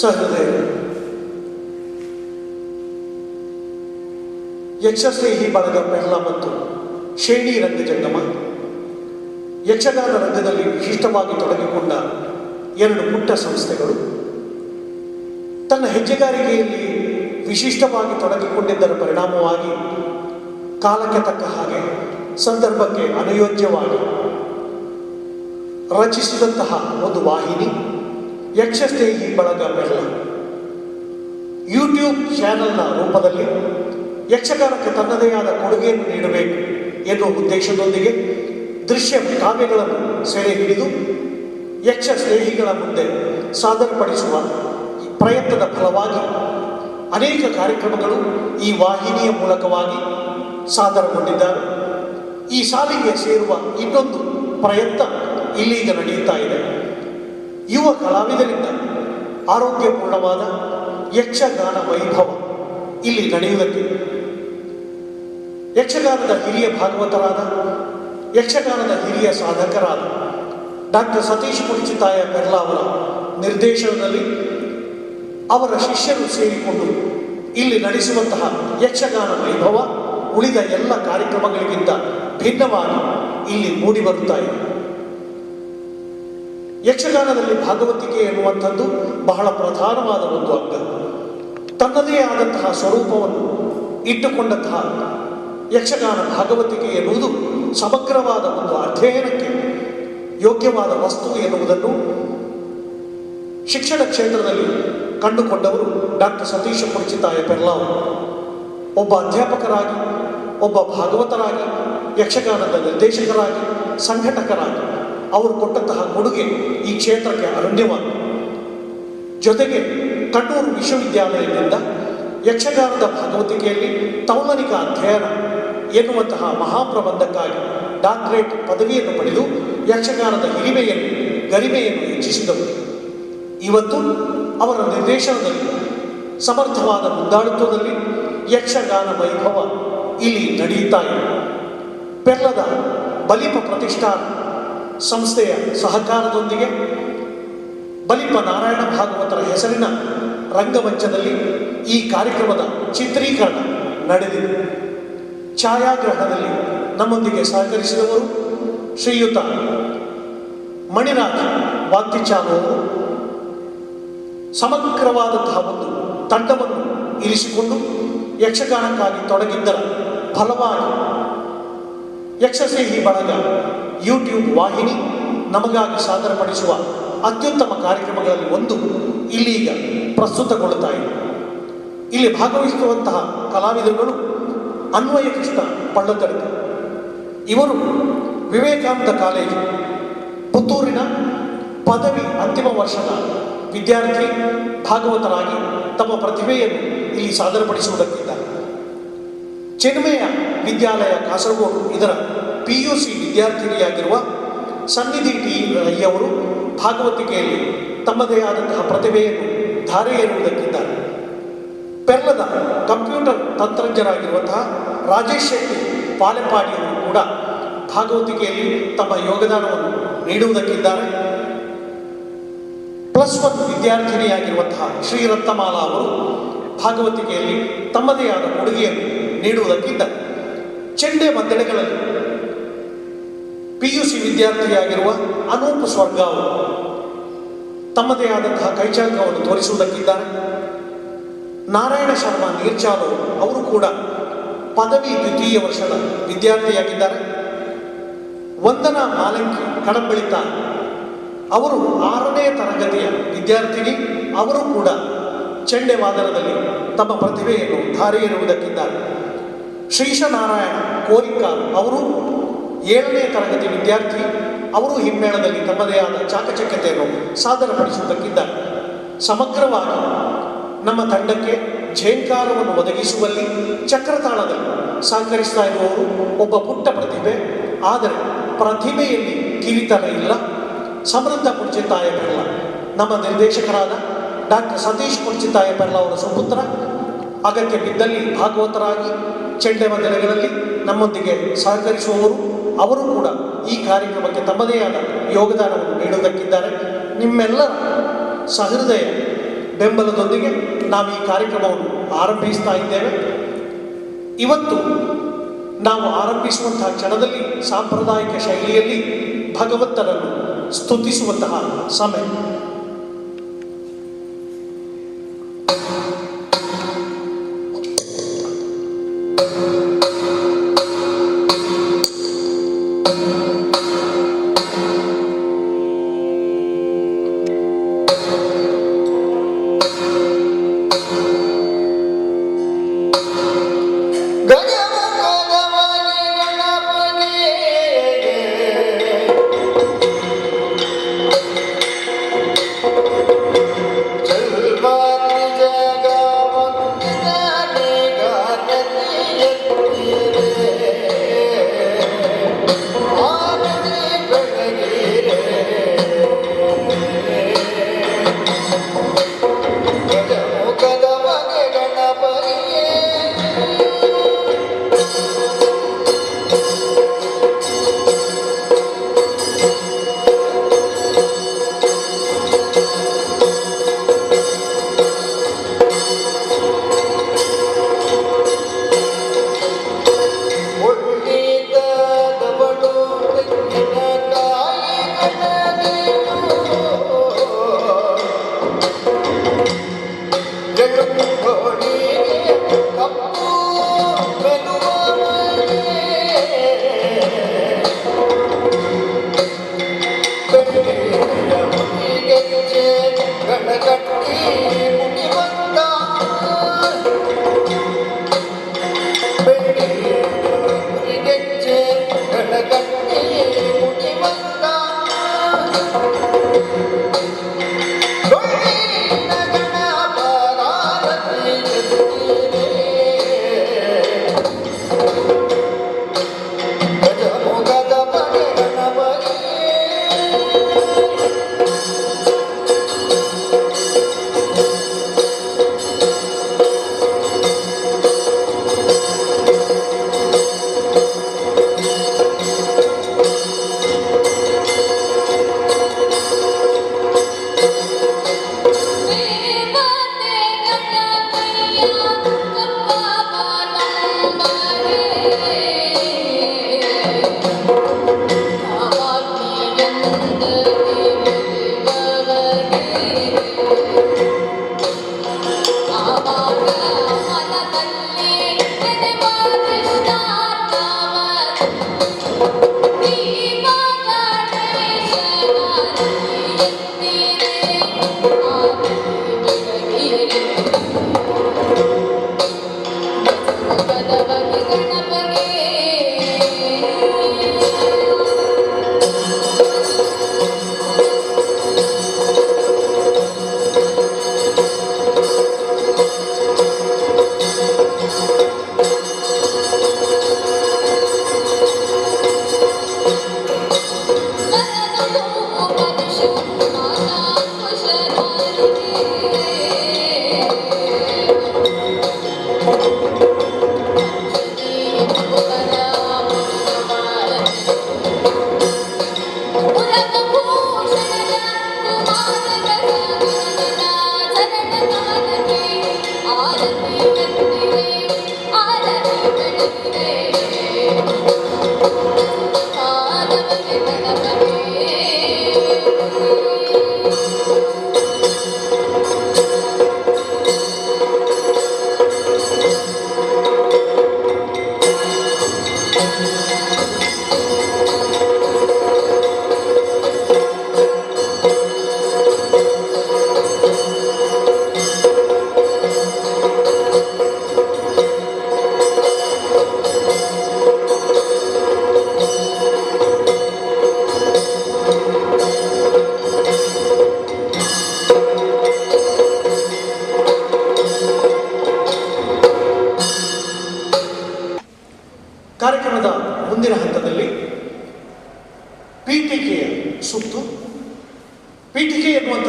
ಸಹೃದಯ ಯಕ್ಷಸ್ನೇಹಿ ಬಳಗ ಪೆಹ್ಲ ಮತ್ತು ಶೇಣಿ ರಂಗಜಂಗಮ ಯಕ್ಷಗಾನ ರಂಗದಲ್ಲಿ ವಿಶಿಷ್ಟವಾಗಿ ತೊಡಗಿಕೊಂಡ ಎರಡು ಪುಟ್ಟ ಸಂಸ್ಥೆಗಳು ತನ್ನ ಹೆಜ್ಜೆಗಾರಿಕೆಯಲ್ಲಿ ವಿಶಿಷ್ಟವಾಗಿ ತೊಡಗಿಕೊಂಡಿದ್ದರ ಪರಿಣಾಮವಾಗಿ ಕಾಲಕ್ಕೆ ತಕ್ಕ ಹಾಗೆ ಸಂದರ್ಭಕ್ಕೆ ಅನುಯೋಜ್ಯವಾಗಿ ರಚಿಸಿದಂತಹ ಒಂದು ವಾಹಿನಿ ಯಕ್ಷಸ್ನೇಹಿ ಬಳಗ ಪೆಹ್ಲ. ಯೂಟ್ಯೂಬ್ ಚಾನೆಲ್ನ ರೂಪದಲ್ಲಿ ಯಕ್ಷಗಾನಕ್ಕೆ ತನ್ನದೇ ಆದ ಕೊಡುಗೆಯನ್ನು ನೀಡಬೇಕು ಎನ್ನುವ ಉದ್ದೇಶದೊಂದಿಗೆ ದೃಶ್ಯ ಕಾವ್ಯಗಳನ್ನು ಸೆರೆ ಹಿಡಿದು ಯಕ್ಷ ಸ್ನೇಹಿಗಳ ಮುಂದೆ ಸಾದರಪಡಿಸುವ ಪ್ರಯತ್ನದ ಫಲವಾಗಿ ಅನೇಕ ಕಾರ್ಯಕ್ರಮಗಳು ಈ ವಾಹಿನಿಯ ಮೂಲಕವಾಗಿ ಸಾದರಗೊಂಡಿದ್ದಾರೆ. ಈ ಸಾಲಿಗೆ ಸೇರುವ ಇನ್ನೊಂದು ಪ್ರಯತ್ನ ಇಲ್ಲೀಗ ನಡೆಯುತ್ತಾ ಇದೆ. ಯುವ ಕಲಾವಿದರಿಂದ ಆರೋಗ್ಯಪೂರ್ಣವಾದ ಯಕ್ಷಗಾನ ವೈಭವ ಇಲ್ಲಿ ನಡೆಯುವುದಕ್ಕೆ ಯಕ್ಷಗಾನದ ಹಿರಿಯ ಭಾಗವತರಾದ ಯಕ್ಷಗಾನದ ಹಿರಿಯ ಸಾಧಕರಾದ ಡಾಕ್ಟರ್ ಸತೀಶ್ ಪುಡಿಚಿತಾಯ ಪೆರ್ಲ ಅವರ ನಿರ್ದೇಶನದಲ್ಲಿ ಅವರ ಶಿಷ್ಯರು ಸೇರಿಕೊಂಡು ಇಲ್ಲಿ ನಡೆಸುವಂತಹ ಯಕ್ಷಗಾನ ವೈಭವ ಉಳಿದ ಎಲ್ಲ ಕಾರ್ಯಕ್ರಮಗಳಿಗಿಂತ ಭಿನ್ನವಾಗಿ ಇಲ್ಲಿ ಮೂಡಿಬರುತ್ತಾ ಇದೆ. ಯಕ್ಷಗಾನದಲ್ಲಿ ಭಾಗವತಿಕೆ ಎನ್ನುವಂಥದ್ದು ಬಹಳ ಪ್ರಧಾನವಾದ ಒಂದು ಅಂಗ. ತನ್ನದೇ ಆದಂತಹ ಸ್ವರೂಪವನ್ನು ಇಟ್ಟುಕೊಂಡಂತಹ ಯಕ್ಷಗಾನ ಭಾಗವತಿಕೆ ಎನ್ನುವುದು ಸಮಗ್ರವಾದ ಒಂದು ಅಧ್ಯಯನಕ್ಕೆ ಯೋಗ್ಯವಾದ ವಸ್ತು ಎನ್ನುವುದನ್ನು ಶಿಕ್ಷಣ ಕ್ಷೇತ್ರದಲ್ಲಿ ಕಂಡುಕೊಂಡವರು ಡಾಕ್ಟರ್ ಸತೀಶ ಪುಡಿಚಿತಾಯ ಪೆರ್ಲ ಅವರು. ಒಬ್ಬ ಅಧ್ಯಾಪಕರಾಗಿ, ಒಬ್ಬ ಭಾಗವತರಾಗಿ, ಯಕ್ಷಗಾನದ ನಿರ್ದೇಶಕರಾಗಿ, ಸಂಘಟಕರಾಗಿ ಅವರು ಕೊಟ್ಟಂತಹ ಕೊಡುಗೆ ಈ ಕ್ಷೇತ್ರಕ್ಕೆ ಅನನ್ಯವಾಗಿದೆ. ಜೊತೆಗೆ ಕಣ್ಣೂರು ವಿಶ್ವವಿದ್ಯಾಲಯದಿಂದ ಯಕ್ಷಗಾನದ ಭಾಗವತಿಕೆಯಲ್ಲಿ ತೌಲನಿಕ ಅಧ್ಯಯನ ಎನ್ನುವಂತಹ ಮಹಾಪ್ರಬಂಧಕ್ಕಾಗಿ ಡಾಕ್ಟರೇಟ್ ಪದವಿಯನ್ನು ಪಡೆದು ಯಕ್ಷಗಾನದ ಗರಿಮೆಯನ್ನು ಹೆಚ್ಚಿಸಿದವರು. ಇವತ್ತು ಅವರ ನಿರ್ದೇಶನದಲ್ಲಿ ಸಮರ್ಥವಾದ ಮುಂದಾಳುತ್ವದಲ್ಲಿ ಯಕ್ಷಗಾನ ವೈಭವ ಇಲ್ಲಿ ನಡೆಯುತ್ತಾ ಇದೆ. ಪೆರ್ಲದ ಬಲಿಪ ಪ್ರತಿಷ್ಠಾನ ಸಂಸ್ಥೆಯ ಸಹಕಾರದೊಂದಿಗೆ ಬಲಿಪ ನಾರಾಯಣ ಭಾಗವತರ ಹೆಸರಿನ ರಂಗಮಂಚದಲ್ಲಿ ಈ ಕಾರ್ಯಕ್ರಮದ ಚಿತ್ರೀಕರಣ ನಡೆದಿದೆ. ಛಾಯಾಗ್ರಹಣದಲ್ಲಿ ನಮ್ಮೊಂದಿಗೆ ಸಹಕರಿಸಿದವರು ಶ್ರೀಯುತ ಮಣಿರಾಜ್ ವಾಂತಿಚಾಲು ಅವರು. ಸಮಗ್ರವಾದಂತಹ ಒಂದು ತಂಡವನ್ನು ಇರಿಸಿಕೊಂಡು ಯಕ್ಷಗಾನಕ್ಕಾಗಿ ತೊಡಗಿದ್ದರ ಫಲವಾಗಿ ಯಕ್ಷಸ್ನೇಹಿ ಬಳಗ ಯೂಟ್ಯೂಬ್ ವಾಹಿನಿ ನಮಗಾಗಿ ಸಾದರಪಡಿಸುವ ಅತ್ಯುತ್ತಮ ಕಾರ್ಯಕ್ರಮಗಳಲ್ಲಿ ಒಂದು ಇಲ್ಲೀಗ ಪ್ರಸ್ತುತಗೊಳ್ಳುತ್ತಾ ಇದೆ. ಇಲ್ಲಿ ಭಾಗವಹಿಸುವಂತಹ ಕಲಾವಿದರುಗಳು ಅನ್ವಯ ಕೃಷ್ಣ ಪಳ್ಳದಡ್ಕ. ಇವರು ವಿವೇಕಾನಂದ ಕಾಲೇಜು ಪುತ್ತೂರಿನ ಪದವಿ ಅಂತಿಮ ವರ್ಷದ ವಿದ್ಯಾರ್ಥಿ ಭಾಗವತರಾಗಿ ತಮ್ಮ ಪ್ರತಿಭೆಯನ್ನು ಇಲ್ಲಿ ಸಾದರಪಡಿಸುವುದಕ್ಕಿದ್ದಾರೆ. ಚಿನ್ಮಯ ವಿದ್ಯಾಲಯ ಕಾಸರಗೋಡು ಇದರ PUC ವಿದ್ಯಾರ್ಥಿನಿಯಾಗಿರುವ ಸನ್ನಿಧಿ ಟಿ ರೈಯವರು ಭಾಗವತಿಕೆಯಲ್ಲಿ ತಮ್ಮದೇ ಆದಂತಹ ಪ್ರತಿಭೆಯನ್ನು ಧಾರೆ ಎನ್ನುವುದಕ್ಕಿದ್ದಾರೆ. ಪೆರ್ಲದ ಕಂಪ್ಯೂಟರ್ ತಂತ್ರಜ್ಞರಾಗಿರುವಂತಹ ರಾಜೇಶ್ ಶೆಟ್ಟಿ ಪಾಲೆಪಾಡಿಯವರು ಕೂಡ ಭಾಗವತಿಕೆಯಲ್ಲಿ ತಮ್ಮ ಯೋಗದಾನವನ್ನು ನೀಡುವುದಕ್ಕಿದ್ದಾರೆ. +1 ವಿದ್ಯಾರ್ಥಿನಿಯಾಗಿರುವಂತಹ ಶ್ರೀರತ್ನಮಾಲಾ ಅವರು ಭಾಗವತಿಕೆಯಲ್ಲಿ ತಮ್ಮದೇ ಆದ ಕೊಡುಗೆಯನ್ನು ನೀಡುವುದಕ್ಕಿದ್ದಾರೆ. ಚೆಂಡೆ ಮದ್ದಳೆಗಳಲ್ಲಿ PUC ವಿದ್ಯಾರ್ಥಿಯಾಗಿರುವ ಅನೂಪ್ ಸ್ವರ್ಗ ಅವರು ತಮ್ಮದೇ ಆದಂತಹ ಕೈಚಳಕವನ್ನು ತೋರಿಸುವುದಕ್ಕಿದ್ದಾರೆ. ನಾರಾಯಣ ಶರ್ಮಾ ನೀರ್ಚಾಲು ಅವರು ಕೂಡ ಪದವಿ ದ್ವಿತೀಯ ವರ್ಷದ ವಿದ್ಯಾರ್ಥಿಯಾಗಿದ್ದಾರೆ. ವಂದನಾ ಮಾಲಂಕಿ ಕಡಂಬಳಿತ ಅವರು 6ನೇ ತರಗತಿಯ ವಿದ್ಯಾರ್ಥಿನಿ. ಅವರು ಕೂಡ ಚೆಂಡೆ ವಾದನದಲ್ಲಿ ತಮ್ಮ ಪ್ರತಿಭೆಯನ್ನು ಧಾರೆ ಎನ್ನುವುದಕ್ಕಿದ್ದಾರೆ. ಶ್ರೀಶನಾರಾಯಣ ಕೋರಿಕಾರ್ ಅವರು 7ನೇ ತರಗತಿ ವಿದ್ಯಾರ್ಥಿ. ಅವರು ಹಿಮ್ಮೇಳದಲ್ಲಿ ತಮ್ಮದೇ ಆದ ಚಾಕಚಕ್ಯತೆಯನ್ನು ಸಾದರಪಡಿಸುವುದಕ್ಕಿದ್ದಾರೆ. ಸಮಗ್ರವಾಗಿ ನಮ್ಮ ತಂಡಕ್ಕೆ ಝೇಂಕಾರವನ್ನು ಒದಗಿಸುವಲ್ಲಿ ಚಕ್ರತಾಳದಲ್ಲಿ ಸಹಕರಿಸ್ತಾ ಇರುವವರು ಒಬ್ಬ ಪುಟ್ಟ ಪ್ರತಿಭೆ. ಆದರೆ ಪ್ರತಿಭೆಯಲ್ಲಿ ಕಿರಿತನ ಇಲ್ಲ. ಸಮೃದ್ಧ ಪುಡ್ಚಿತ್ತಾಯ ಪೆರ್ಲ ನಮ್ಮ ನಿರ್ದೇಶಕರಾದ ಡಾಕ್ಟರ್ ಸತೀಶ್ ಪುಡ್ಚಿತ್ತಾಯ ಪೆರ್ಲ ಅವರ ಸುಪುತ್ರ. ಅಗತ್ಯ ಬಿದ್ದಲ್ಲಿ ಭಾಗವತರಾಗಿ ಚೆಂಡೆವ ದಿನಗಳಲ್ಲಿ ನಮ್ಮೊಂದಿಗೆ ಸಹಕರಿಸುವವರು. ಅವರು ಕೂಡ ಈ ಕಾರ್ಯಕ್ರಮಕ್ಕೆ ತಮ್ಮದೇ ಆದ ಯೋಗದಾನವನ್ನು ನೀಡುವುದಕ್ಕಿದ್ದಾರೆ. ನಿಮ್ಮೆಲ್ಲರ ಸಹೃದಯ ಬೆಂಬಲದೊಂದಿಗೆ ನಾವು ಈ ಕಾರ್ಯಕ್ರಮವನ್ನು ಆರಂಭಿಸ್ತಾ ಇದ್ದೇವೆ. ಇವತ್ತು ನಾವು ಆರಂಭಿಸುವಂತಹ ಕ್ಷಣದಲ್ಲಿ ಸಾಂಪ್ರದಾಯಿಕ ಶೈಲಿಯಲ್ಲಿ ಭಗವಂತನನ್ನು ಸ್ತುತಿಸುವಂತಹ ಸಮಯ.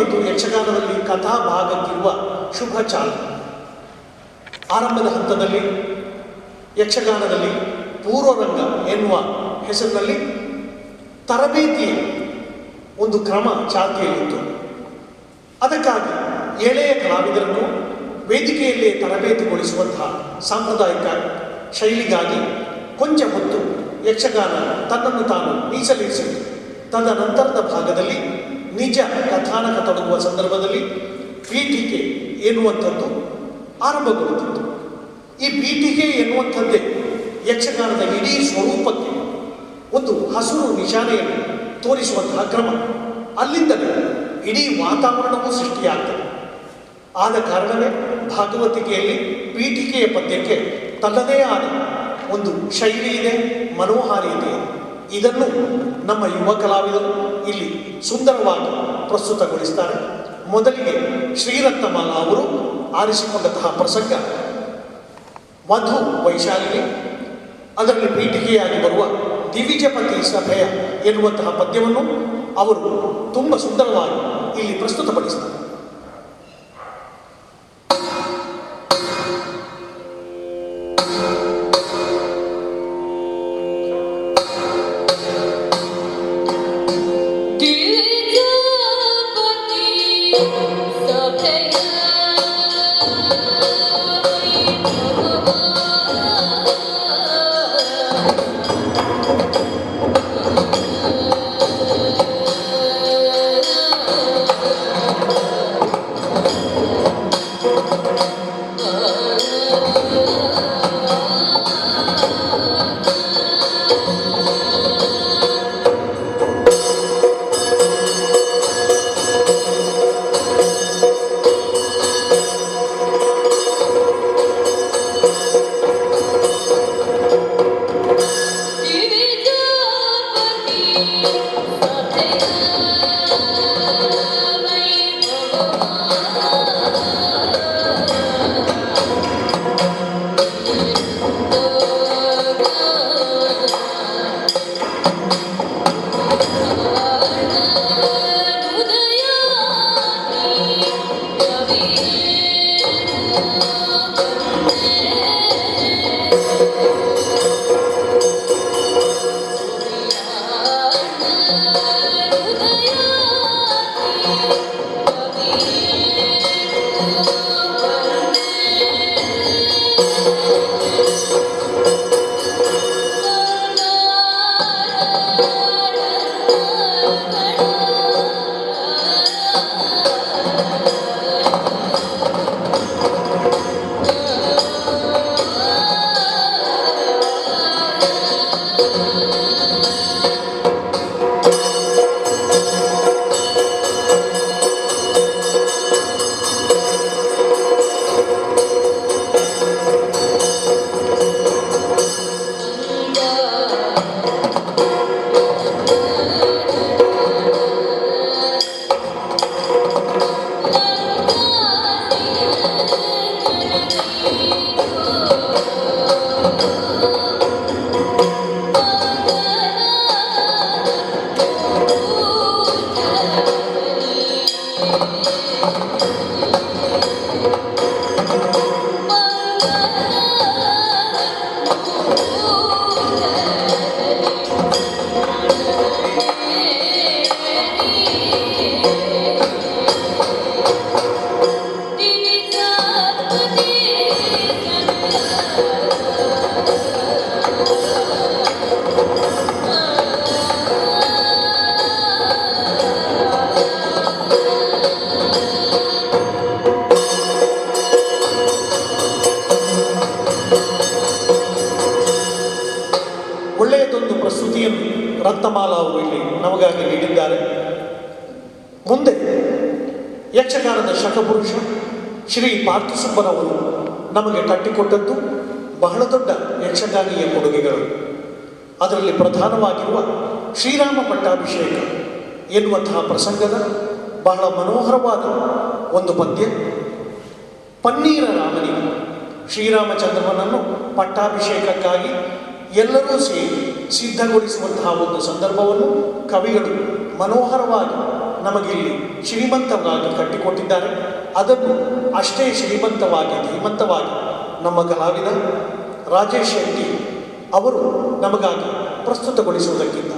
ಎನ್ನುವಂಥದ್ದು ಯಕ್ಷಗಾನದಲ್ಲಿ ಕಥಾ ಭಾಗಕ್ಕಿರುವ ಶುಭ ಚಾಲನೆ. ಆರಂಭದ ಹಂತದಲ್ಲಿ ಯಕ್ಷಗಾನದಲ್ಲಿ ಪೂರ್ವರಂಗ ಎನ್ನುವ ಹೆಸರಿನಲ್ಲಿ ತರಬೇತಿಯ ಒಂದು ಕ್ರಮ ಚಾಲ್ತಿಯಲ್ಲಿತ್ತು. ಅದಕ್ಕಾಗಿ ಎಳೆಯ ಕಲಾವಿದರನ್ನು ವೇದಿಕೆಯಲ್ಲೇ ತರಬೇತಿಗೊಳಿಸುವಂತಹ ಸಾಂಪ್ರದಾಯಿಕ ಶೈಲಿಗಾಗಿ ಕೊಂಚ ಹೊತ್ತು ಯಕ್ಷಗಾನ ತನ್ನನ್ನು ತಾನು ಮೀಸಲಿರಿಸಿತು. ತದನಂತರದ ಭಾಗದಲ್ಲಿ ನಿಜ ಕಥಾನಕ ತೊಡಗುವ ಸಂದರ್ಭದಲ್ಲಿ ಪೀಠಿಕೆ ಎನ್ನುವಂಥದ್ದು ಆರಂಭಗೊಳ್ಳುತ್ತಿತ್ತು. ಈ ಪೀಠಿಕೆ ಎನ್ನುವಂಥದ್ದೇ ಯಕ್ಷಗಾನದ ಇಡೀ ಸ್ವರೂಪಕ್ಕೆ ಒಂದು ಹಸುರು ನಿಶಾನೆಯನ್ನು ತೋರಿಸುವಂತಹ ಕ್ರಮ. ಅಲ್ಲಿಂದಲೇ ಇಡೀ ವಾತಾವರಣವೂ ಸೃಷ್ಟಿಯಾಗ್ತದೆ. ಆದ ಕಾರಣವೇ ಭಾಗವತಿಕೆಯಲ್ಲಿ ಪೀಠಿಕೆಯ ಪದ್ಯಕ್ಕೆ ತನ್ನದೇ ಆದ ಒಂದು ಶೈಲಿ ಇದೆ, ಮನೋಹಾರಿಯತೆ ಇದೆ. ಇದನ್ನು ನಮ್ಮ ಯುವ ಕಲಾವಿದರು ಇಲ್ಲಿ ಸುಂದರವಾಗಿ ಪ್ರಸ್ತುತಗೊಳಿಸ್ತಾರೆ. ಮೊದಲಿಗೆ ಶ್ರೀರತ್ನಮಾಲಾ ಅವರು ಆರಿಸಿಕೊಂಡಂತಹ ಪ್ರಸಂಗ ವಧು ವೈಶಾಲಿನಿ, ಅದರಲ್ಲಿ ಪೀಠಿಕೆಯಾಗಿ ಬರುವ ದಿವಿಜಪತಿ ಸಭೆಯ ಎನ್ನುವಂತಹ ಪದ್ಯವನ್ನು ಅವರು ತುಂಬ ಸುಂದರವಾಗಿ ಇಲ್ಲಿ ಪ್ರಸ್ತುತಪಡಿಸ್ತಾರೆ. ಒಳ್ಳೆಯದೊಂದು ಪ್ರಸ್ತುತಿಯನ್ನು ರತ್ನಮಾಲಾ ಅವರು ಇಲ್ಲಿ ನಮಗಾಗಿ ನೀಡಿದ್ದಾರೆ. ಮುಂದೆ ಯಕ್ಷಗಾನದ ಶಕಪುರುಷ ಶ್ರೀ ಪಾರ್ಥಸುಬ್ಬನವರು ನಮಗೆ ಕಟ್ಟಿಕೊಟ್ಟದ್ದು ಬಹಳ ದೊಡ್ಡ ಯಕ್ಷಗಾನೀಯ ಕೊಡುಗೆಗಳು. ಅದರಲ್ಲಿ ಪ್ರಧಾನವಾಗಿರುವ ಶ್ರೀರಾಮ ಪಟ್ಟಾಭಿಷೇಕ ಎನ್ನುವಂತಹ ಪ್ರಸಂಗದ ಬಹಳ ಮನೋಹರವಾದ ಒಂದು ಪದ್ಯ. ಪನ್ನೀರ ರಾಮನಿಗೆ ಶ್ರೀರಾಮಚಂದ್ರನನ್ನು ಪಟ್ಟಾಭಿಷೇಕಕ್ಕಾಗಿ ಎಲ್ಲರೂ ಸೇರಿ ಸಿದ್ಧಗೊಳಿಸುವಂತಹ ಒಂದು ಸಂದರ್ಭವನ್ನು ಕವಿಗಳು ಮನೋಹರವಾಗಿ ನಮಗಿಲ್ಲಿ ಶ್ರೀಮಂತವಾಗಿ ಕಟ್ಟಿಕೊಟ್ಟಿದ್ದಾರೆ. ಅದನ್ನು ಅಷ್ಟೇ ಶ್ರೀಮಂತವಾಗಿ ಧೀಮಂತವಾಗಿ ನಮ್ಮ ಕಲಾವಿದ ರಾಜೇಶ್ ಶೆಟ್ಟಿ ಅವರು ನಮಗಾಗಿ ಪ್ರಸ್ತುತಗೊಳಿಸುವುದಕ್ಕಿಂತ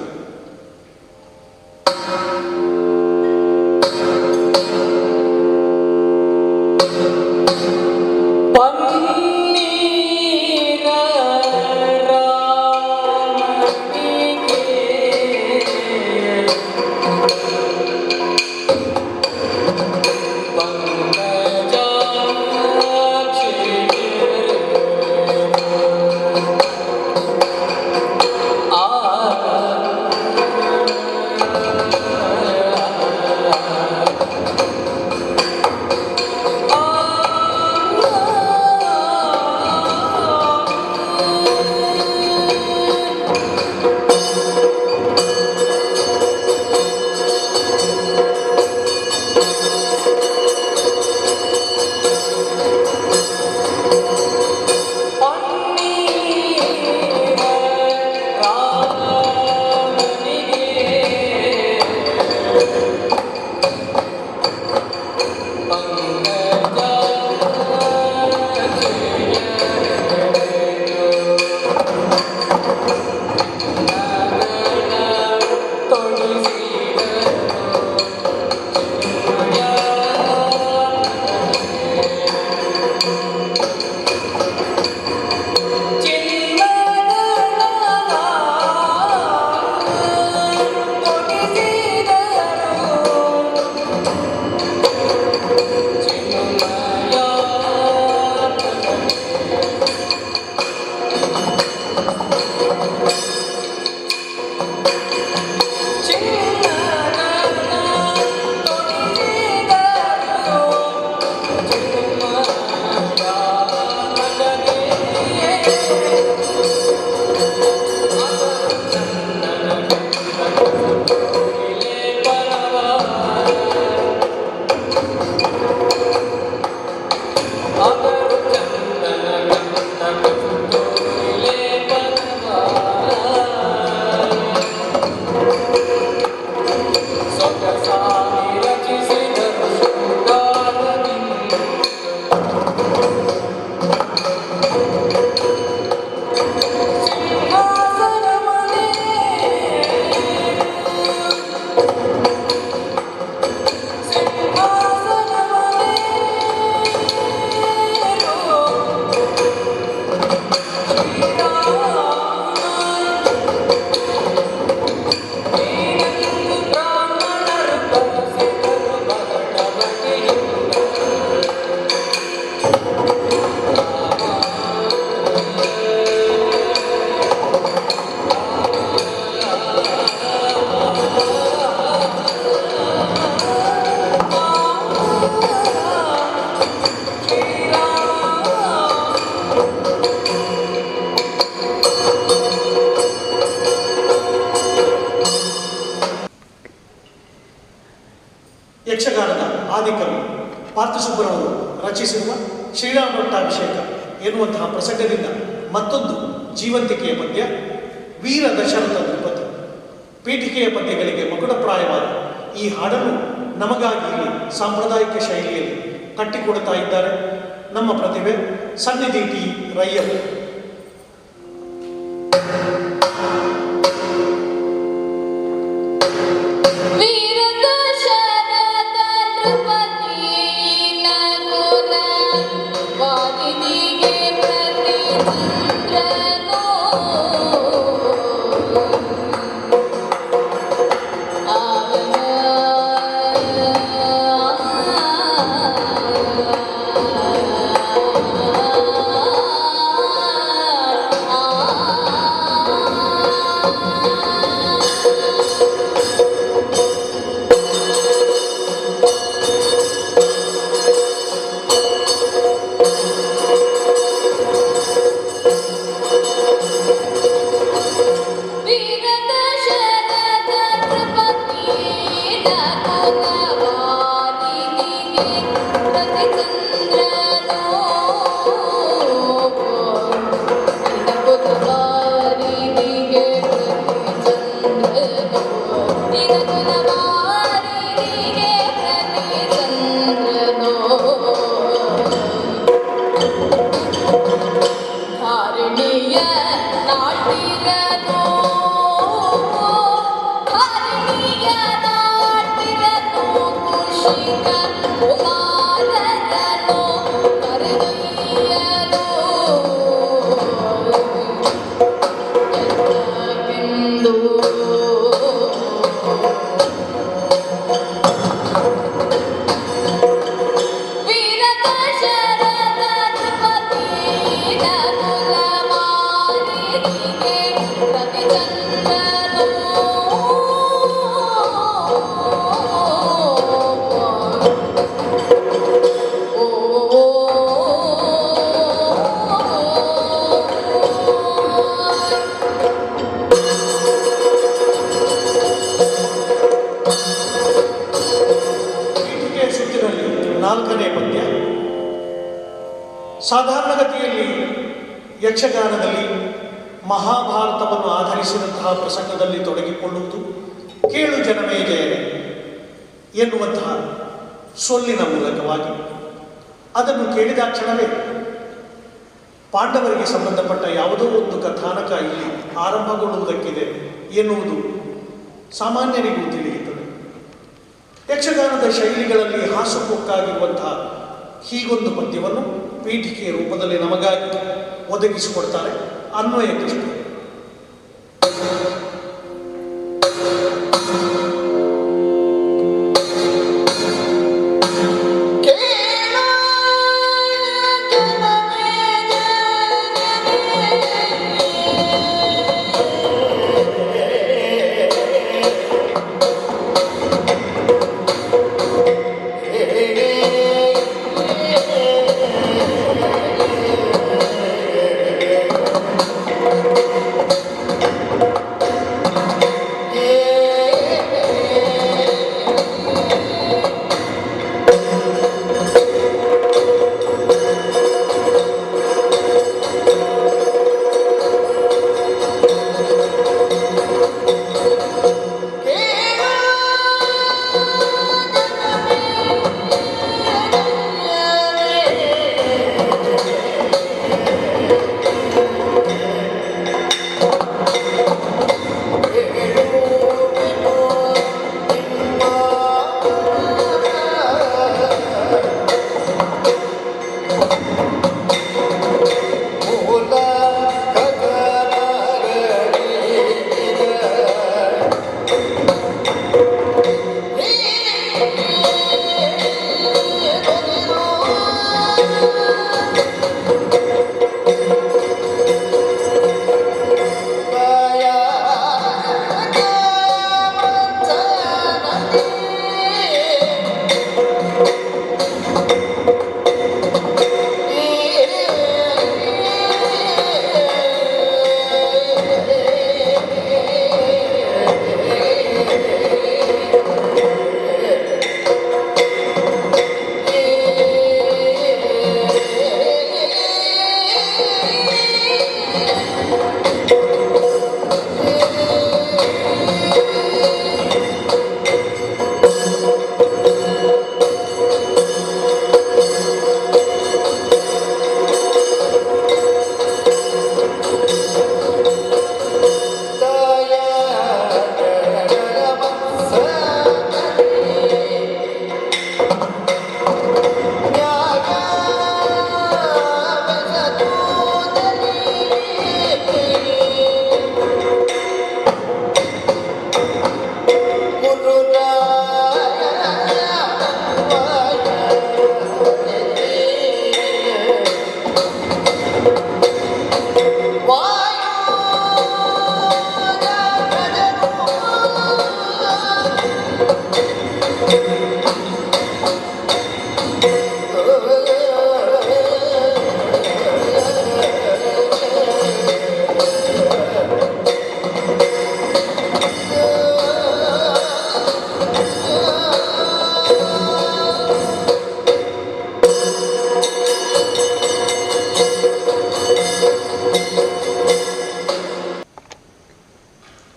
ಯಕ್ಷಗಾನದ ಆದಿಕವಿ ಪಾರ್ಥಸುಬ್ಬರವರು ರಚಿಸಿರುವ ಶ್ರೀರಾಮಪಟ್ಟಾಭಿಷೇಕ ಎನ್ನುವಂತಹ ಪ್ರಸಂಗದಿಂದ ಮತ್ತೊಂದು ಜೀವಂತಿಕೆಯ ಪದ್ಯ ವೀರ ದಶರಥ ನೃಪತಿ. ಪೀಠಿಕೆಯ ಪದ್ಯಗಳಿಗೆ ಮಕುಟಪ್ರಾಯವಾದ ಈ ಹಾಡನ್ನು ನಮಗಾಗಿ ಇಲ್ಲಿ ಸಾಂಪ್ರದಾಯಿಕ ಶೈಲಿಯಲ್ಲಿ ಕಟ್ಟಿಕೊಡುತ್ತಾ ಇದ್ದಾರೆ ನಮ್ಮ ಪ್ರತಿಭೆ ಸನ್ನಿಧಿ ಟಿ ರಯ್ಯರು. 14ನೇ ಪದ್ಯ. ಸಾಧಾರಣಗತಿಯಲ್ಲಿ ಯಕ್ಷಗಾನದಲ್ಲಿ ಮಹಾಭಾರತವನ್ನು ಆಧರಿಸಿದಂತಹ ಪ್ರಸಂಗದಲ್ಲಿ ತೊಡಗಿಕೊಳ್ಳುವುದು ಕೇಳು ಜನಮೇ ಜಯನೆ ಎನ್ನುವಂತಹ ಸೊಲ್ಲಿನ ಮೂಲಕವಾಗಿ ಅದನ್ನು ಕೇಳಿದಾಕ್ಷಣವೇ ಪಾಂಡವರಿಗೆ ಸಂಬಂಧಪಟ್ಟ ಯಾವುದೋ ಒಂದು ಕಥಾನಕ ಇಲ್ಲಿ ಆರಂಭಗೊಳ್ಳುವುದಕ್ಕಿದೆ ಎನ್ನುವುದು ಸಾಮಾನ್ಯರಿಗೂ ತಿಳಿಯುತ್ತದೆ. ಯಕ್ಷಗಾನದ ಶೈಲಿಗಳಲ್ಲಿ ಹಾಸುಹೊಕ್ಕಾಗಿರುವಂತಹ ಹೀಗೊಂದು ಪದ್ಯವನ್ನು ಪೀಠಿಕೆಯ ರೂಪದಲ್ಲಿ ನಮಗಾಗಿ ಒದಗಿಸಿಕೊಡ್ತಾರೆ ಅನ್ವಯ ಕೃಷ್ಣ.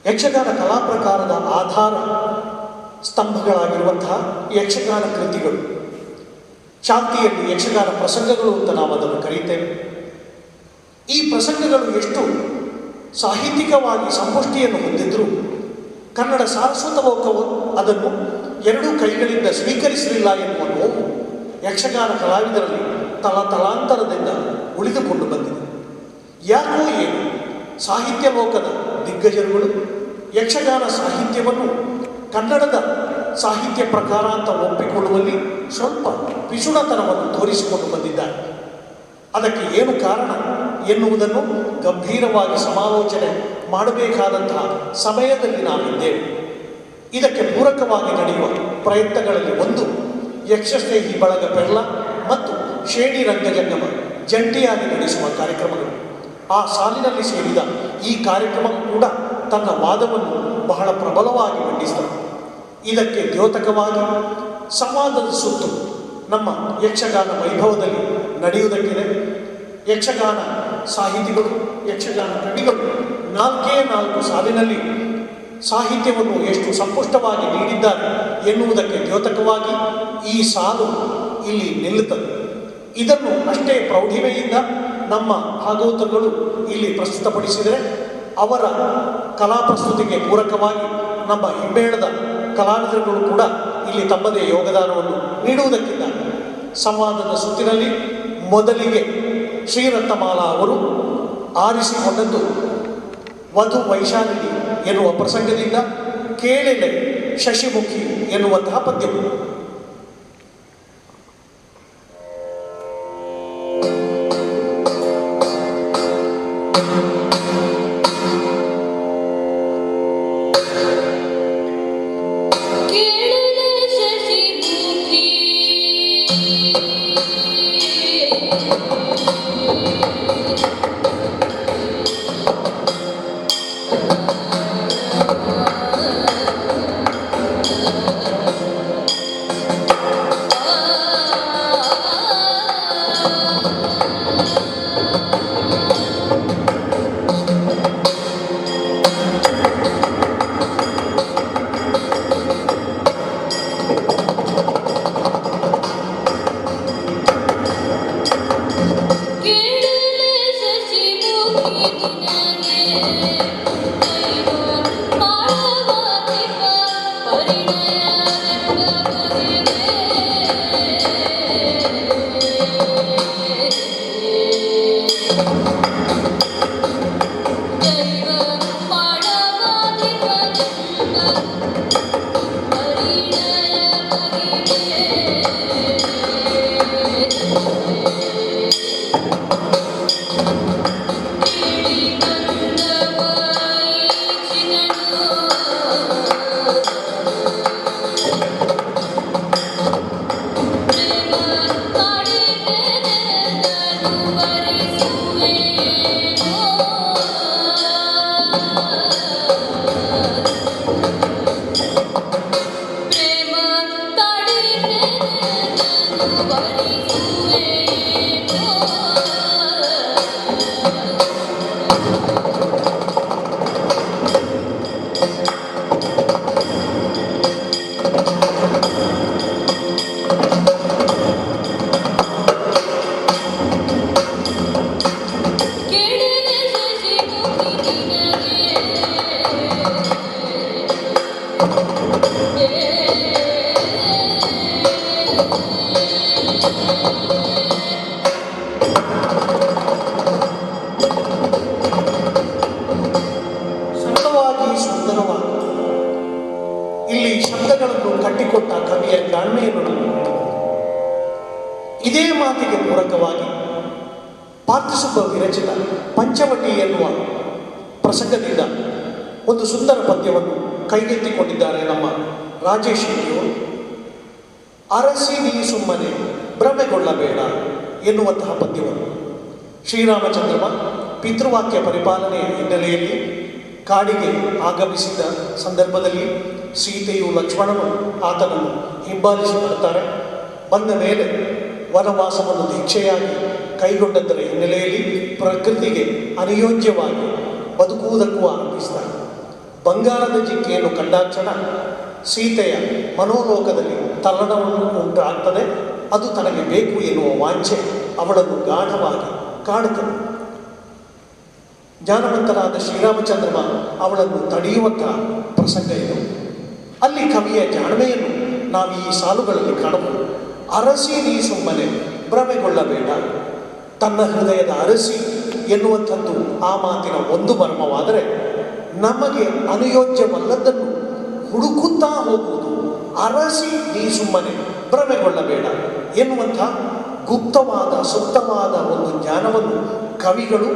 ಯಕ್ಷಗಾನ ಕಲಾ ಪ್ರಕಾರದ ಆಧಾರ ಸ್ತಂಭಗಳಾಗಿರುವಂತಹ ಯಕ್ಷಗಾನ ಕೃತಿಗಳು, ಚಾಂತಿಯಲ್ಲಿ ಯಕ್ಷಗಾನ ಪ್ರಸಂಗಗಳು ಅಂತ ನಾವು ಅದನ್ನು ಕರೀತೇವೆ. ಈ ಪ್ರಸಂಗಗಳು ಎಷ್ಟು ಸಾಹಿತ್ಯಿಕವಾಗಿ ಸಂಪುಷ್ಟಿಯನ್ನು ಹೊಂದಿದ್ರೂ ಕನ್ನಡ ಸಾರಸ್ವತ ಲೋಕವು ಅದನ್ನು ಎರಡೂ ಕೈಗಳಿಂದ ಸ್ವೀಕರಿಸಲಿಲ್ಲ ಎನ್ನುವ ನೋವು ಯಕ್ಷಗಾನ ಕಲಾವಿದರಲ್ಲಿ ತಲಾಂತರದಿಂದ ಉಳಿದುಕೊಂಡು ಬಂದಿದೆ. ಯಾಕೋ ಏನು ಸಾಹಿತ್ಯ ಲೋಕದ ದಿಗ್ಗಜರುಗಳು ಯಕ್ಷಗಾನ ಸಾಹಿತ್ಯವನ್ನು ಕನ್ನಡದ ಸಾಹಿತ್ಯ ಪ್ರಕಾರ ಅಂತ ಒಪ್ಪಿಕೊಳ್ಳುವಲ್ಲಿ ಸ್ವಲ್ಪ ಪಿಸುಡತನವನ್ನು ತೋರಿಸಿಕೊಂಡು ಬಂದಿದ್ದಾರೆ. ಅದಕ್ಕೆ ಏನು ಕಾರಣ ಎನ್ನುವುದನ್ನು ಗಂಭೀರವಾಗಿ ಸಮಾಲೋಚನೆ ಮಾಡಬೇಕಾದಂತಹ ಸಮಯದಲ್ಲಿ ನಾವಿದ್ದೇವೆ. ಇದಕ್ಕೆ ಪೂರಕವಾಗಿ ನಡೆಯುವ ಪ್ರಯತ್ನಗಳಲ್ಲಿ ಒಂದು ಯಕ್ಷಸ್ನೇಹಿ ಬಳಗ ಪೆರ್ಲ ಮತ್ತು ಶೇಣಿ ರಂಗಜಂಗಮ ಜಂಟಿಯಾಗಿ ನಡೆಸುವ ಕಾರ್ಯಕ್ರಮಗಳು. ಆ ಸಾಲಿನಲ್ಲಿ ಸೇರಿದ ಈ ಕಾರ್ಯಕ್ರಮ ಕೂಡ ತನ್ನ ವಾದವನ್ನು ಬಹಳ ಪ್ರಬಲವಾಗಿ ಮಂಡಿಸಿದರು. ಇದಕ್ಕೆ ದ್ಯೋತಕವಾಗಿ ಸಂವಾದದ ಸುತ್ತು ನಮ್ಮ ಯಕ್ಷಗಾನ ವೈಭವದಲ್ಲಿ ನಡೆಯುವುದಕ್ಕಿದೆ. ಯಕ್ಷಗಾನ ಸಾಹಿತಿಗಳು, ಯಕ್ಷಗಾನ ಕವಿಗಳು ನಾಲ್ಕೇ ನಾಲ್ಕು ಸಾಲಿನಲ್ಲಿ ಸಾಹಿತ್ಯವನ್ನು ಎಷ್ಟು ಸಂಪುಷ್ಟವಾಗಿ ನೀಡಿದ್ದಾರೆ ಎನ್ನುವುದಕ್ಕೆ ದ್ಯೋತಕವಾಗಿ ಈ ಸಾಲು ಇಲ್ಲಿ ನಿಲ್ಲುತ್ತದೆ. ಇದನ್ನು ಅಷ್ಟೇ ಪ್ರೌಢಿಮೆಯಿಂದ ನಮ್ಮ ಭಾಗವತಗಳು ಇಲ್ಲಿ ಪ್ರಸ್ತುತಪಡಿಸಿದರೆ, ಅವರ ಕಲಾ ಪ್ರಸ್ತುತಿಗೆ ಪೂರಕವಾಗಿ ನಮ್ಮ ಹಿಮ್ಮೇಳದ ಕಲಾವಿದರುಗಳು ಕೂಡ ಇಲ್ಲಿ ತಮ್ಮದೇ ಯೋಗದಾನವನ್ನು ನೀಡುವುದಕ್ಕಿಂತ ಸಂವಾದದ ಸುತ್ತಿನಲ್ಲಿ ಮೊದಲಿಗೆ ಶ್ರೀರತ್ನಮಾಲಾ ಅವರು ಆರಿಸಿಕೊಂಡದ್ದು ವಧು ವೈಶಾಲಿನಿ ಎನ್ನುವ ಪ್ರಸಂಗದಿಂದ ಕೇಳೆಲೆ ಶಶಿಮುಖಿ ಎನ್ನುವಂತಹ ಪದ್ಯವು. ಇಲ್ಲಿ ಶಬ್ದಗಳನ್ನು ಕಟ್ಟಿಕೊಟ್ಟ ಕವಿಯ ಜಾಣ್ಮೆಯನ್ನು ನೋಡುವುದು. ಇದೇ ಮಾತಿಗೆ ಪೂರಕವಾಗಿ ಪಾರ್ಥಸುಬ್ಬ ವಿರಚಿತ ಪಂಚವಟಿ ಎನ್ನುವ ಪ್ರಸಂಗದಿಂದ ಒಂದು ಸುಂದರ ಪದ್ಯವನ್ನು ಕೈಗೆತ್ತಿಕೊಂಡಿದ್ದಾರೆ ನಮ್ಮ ರಾಜೇಶ್ ಅವರು. ಅರಸಿ ನೀ ಸುಮ್ಮನೆ ಭ್ರಮೆಗೊಳ್ಳಬೇಡ ಎನ್ನುವಂತಹ ಪದ್ಯವನ್ನು ಶ್ರೀರಾಮಚಂದ್ರಮ ಪಿತೃವಾಕ್ಯ ಪರಿಪಾಲನೆಯ ಹಿನ್ನೆಲೆಯಲ್ಲಿ ಕಾಡಿಗೆ ಆಗಮಿಸಿದ ಸಂದರ್ಭದಲ್ಲಿ ಸೀತೆಯು ಲಕ್ಷ್ಮಣನು ಆತನನ್ನು ಹಿಂಬಾಲಿಸಿ ಬರ್ತಾರೆ. ಬಂದ ಮೇಲೆ ವನವಾಸವನ್ನು ದೀಕ್ಷೆಯಾಗಿ ಕೈಗೊಂಡದ್ದರ ಹಿನ್ನೆಲೆಯಲ್ಲಿ ಪ್ರಕೃತಿಗೆ ಅನಿಯೋಜ್ಯವಾಗಿ ಬದುಕುವುದಕ್ಕೂ ಆರಂಭಿಸ್ತಾರೆ. ಬಂಗಾರದ ಜಿಂಕೆಯನ್ನು ಕಂಡಾಕ್ಷಣ ಸೀತೆಯ ಮನೋಲೋಕದಲ್ಲಿ ತಲ್ಲಣವನ್ನು ಉಂಟಾಗ್ತದೆ. ಅದು ತನಗೆ ಬೇಕು ಎನ್ನುವ ವಾಂಛೆ ಅವಳನ್ನು ಗಾಢವಾಗಿ ಕಾಡುತ್ತದೆ. ಜ್ಞಾನವಂತರಾದ ಶ್ರೀರಾಮಚಂದ್ರಮ ಅವಳನ್ನು ತಡೆಯುವಂತಹ ಪ್ರಸಂಗ ಇದು. ಅಲ್ಲಿ ಕವಿಯ ಜಾಣ್ಮೆಯನ್ನು ನಾವು ಈ ಸಾಲುಗಳಲ್ಲಿ ಕಾಣಬಹುದು. ಅರಸಿ ನೀ ಸುಮ್ಮನೆ ಭ್ರಮೆಗೊಳ್ಳಬೇಡ. ತನ್ನ ಹೃದಯದ ಅರಸಿ ಎನ್ನುವಂಥದ್ದು ಆ ಮಾತಿನ ಒಂದು ಮರ್ಮವಾದರೆ, ನಮಗೆ ಅನುಯೋಜ್ಯವಲ್ಲದನ್ನು ಹುಡುಕುತ್ತಾ ಹೋಗುವುದು. ಅರಸಿ ನೀ ಸುಮ್ಮನೆ ಭ್ರಮೆಗೊಳ್ಳಬೇಡ ಎನ್ನುವಂಥ ಗುಪ್ತವಾದ ಸುಪ್ತವಾದ ಒಂದು ಜ್ಞಾನವನ್ನು ಕವಿಗಳು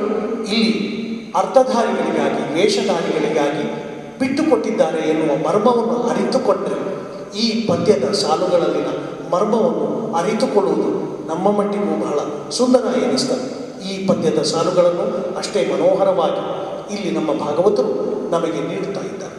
ಇಲ್ಲಿ ಅರ್ಥಧಾರಿಗಳಿಗಾಗಿ ವೇಷಧಾರಿಗಳಿಗಾಗಿ ಬಿಟ್ಟುಕೊಟ್ಟಿದ್ದಾರೆ ಎನ್ನುವ ಮರ್ಮವನ್ನು ಅರಿತುಕೊಂಡರೆ, ಈ ಪದ್ಯದ ಸಾಲುಗಳಲ್ಲಿನ ಮರ್ಮವನ್ನು ಅರಿತುಕೊಳ್ಳುವುದು ನಮ್ಮ ಮಟ್ಟಿಗೂ ಬಹಳ ಸುಂದರ ಎನಿಸ್ತದೆ. ಈ ಪದ್ಯದ ಸಾಲುಗಳನ್ನು ಅಷ್ಟೇ ಮನೋಹರವಾಗಿ ಇಲ್ಲಿ ನಮ್ಮ ಭಾಗವತರು ನಮಗೆ ನೀಡುತ್ತಾ ಇದ್ದಾರೆ.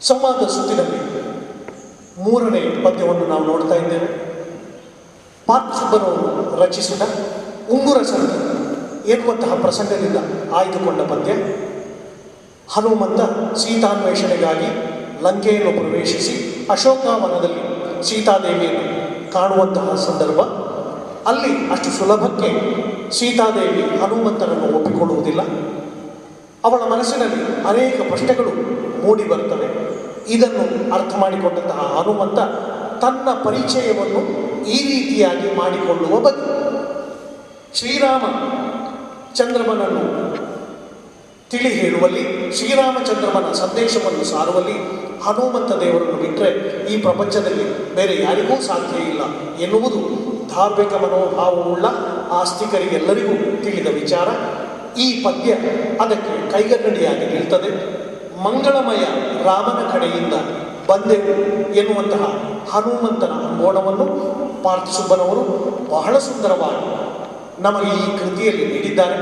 ಸಂವಾದ ಸುತ್ತಿನಲ್ಲಿ ಮೂರನೇ ಪದ್ಯವನ್ನು ನಾವು ನೋಡ್ತಾ ಇದ್ದೇವೆ. ಪಾರ್ಥಿಬನವರು ರಚಿಸಿದ ಉಂಗುರ ಸಂಧಿ ಎನ್ನುವಂತಹ ಪ್ರಸಂಗದಿಂದ ಆಯ್ದುಕೊಂಡ ಪದ್ಯ. ಹನುಮಂತ ಸೀತಾನ್ವೇಷಣೆಗಾಗಿ ಲಂಕೆಯನ್ನು ಪ್ರವೇಶಿಸಿ ಅಶೋಕವನದಲ್ಲಿ ಸೀತಾದೇವಿಯನ್ನು ಕಾಣುವಂತಹ ಸಂದರ್ಭ. ಅಲ್ಲಿ ಅಷ್ಟು ಸುಲಭಕ್ಕೆ ಸೀತಾದೇವಿ ಹನುಮಂತನನ್ನು ಒಪ್ಪಿಕೊಳ್ಳುವುದಿಲ್ಲ. ಅವಳ ಮನಸ್ಸಿನಲ್ಲಿ ಅನೇಕ ಪ್ರಶ್ನೆಗಳು ಮೂಡಿ ಬರ್ತವೆ. ಇದನ್ನು ಅರ್ಥ ಮಾಡಿಕೊಂಡಂತಹ ಹನುಮಂತ ತನ್ನ ಪರಿಚಯವನ್ನು ಈ ರೀತಿಯಾಗಿ ಮಾಡಿಕೊಳ್ಳುವ ಬಗ್ಗೆ ಶ್ರೀರಾಮ ಚಂದ್ರಮನನ್ನು ತಿಳಿ ಹೇಳುವಲ್ಲಿ, ಶ್ರೀರಾಮಚಂದ್ರಮನ ಸಂದೇಶವನ್ನು ಸಾರುವಲ್ಲಿ ಹನುಮಂತ ದೇವರನ್ನು ಬಿಟ್ಟರೆ ಈ ಪ್ರಪಂಚದಲ್ಲಿ ಬೇರೆ ಯಾರಿಗೂ ಸಾಧ್ಯ ಇಲ್ಲ ಎನ್ನುವುದು ಧಾರ್ಮಿಕ ಮನೋಭಾವವುಳ್ಳ ಆಸ್ತಿಕರಿಗೆಲ್ಲರಿಗೂ ತಿಳಿದ ವಿಚಾರ. ಈ ಪದ್ಯ ಅದಕ್ಕೆ ಕೈಗನ್ನಡಿಯಾಗಿ ನಿಲ್ತದೆ. ಮಂಗಳಮಯ ರಾಮನ ಕಡೆಯಿಂದ ಬಂದೆವು ಎನ್ನುವಂತಹ ಹನುಮಂತನ ಅಂಬೋಣವನ್ನು ಪಾರ್ಥಿಸುಬ್ಬನವರು ಬಹಳ ಸುಂದರವಾಗಿ ನಮಗೆ ಈ ಕೃತಿಯಲ್ಲಿ ನೀಡಿದ್ದಾರೆ.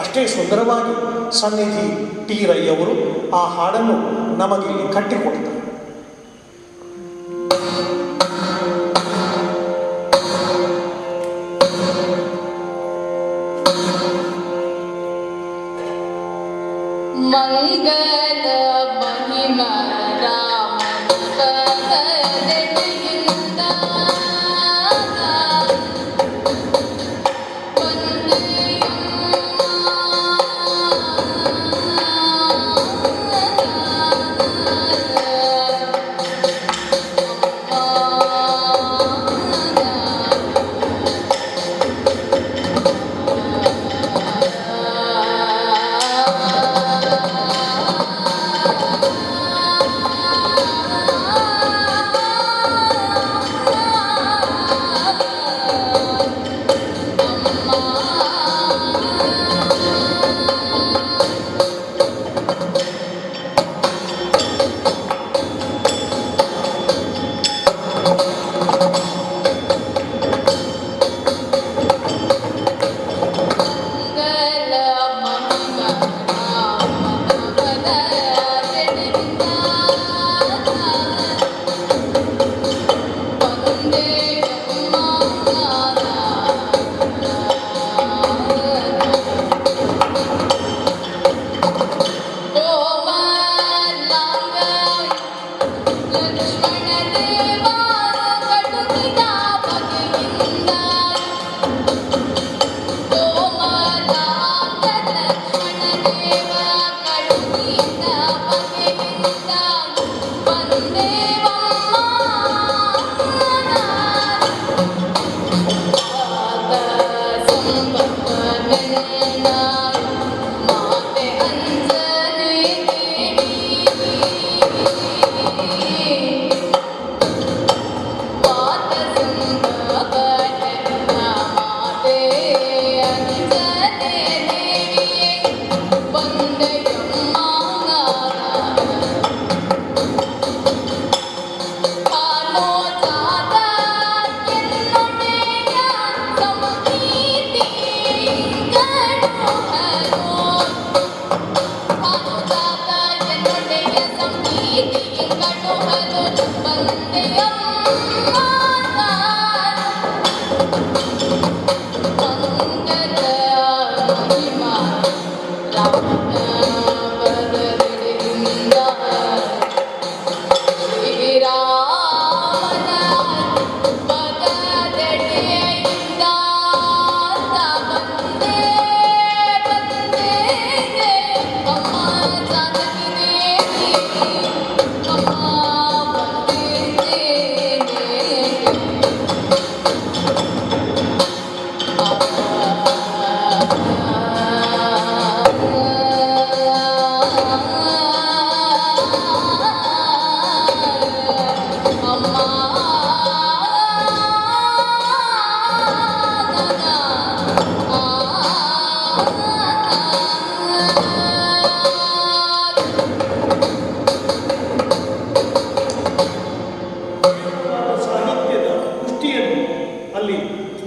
ಅಷ್ಟೇ ಸುಂದರವಾಗಿ ಸನ್ನಿಧಿ ಟಿ ರೈಯವರು ಆ ಹಾಡನ್ನು ನಮಗಿಲ್ಲಿ ಕಟ್ಟಿಕೊಡ್ತಾರೆ. ಮಂಗಲ ಮಹಿಮಾ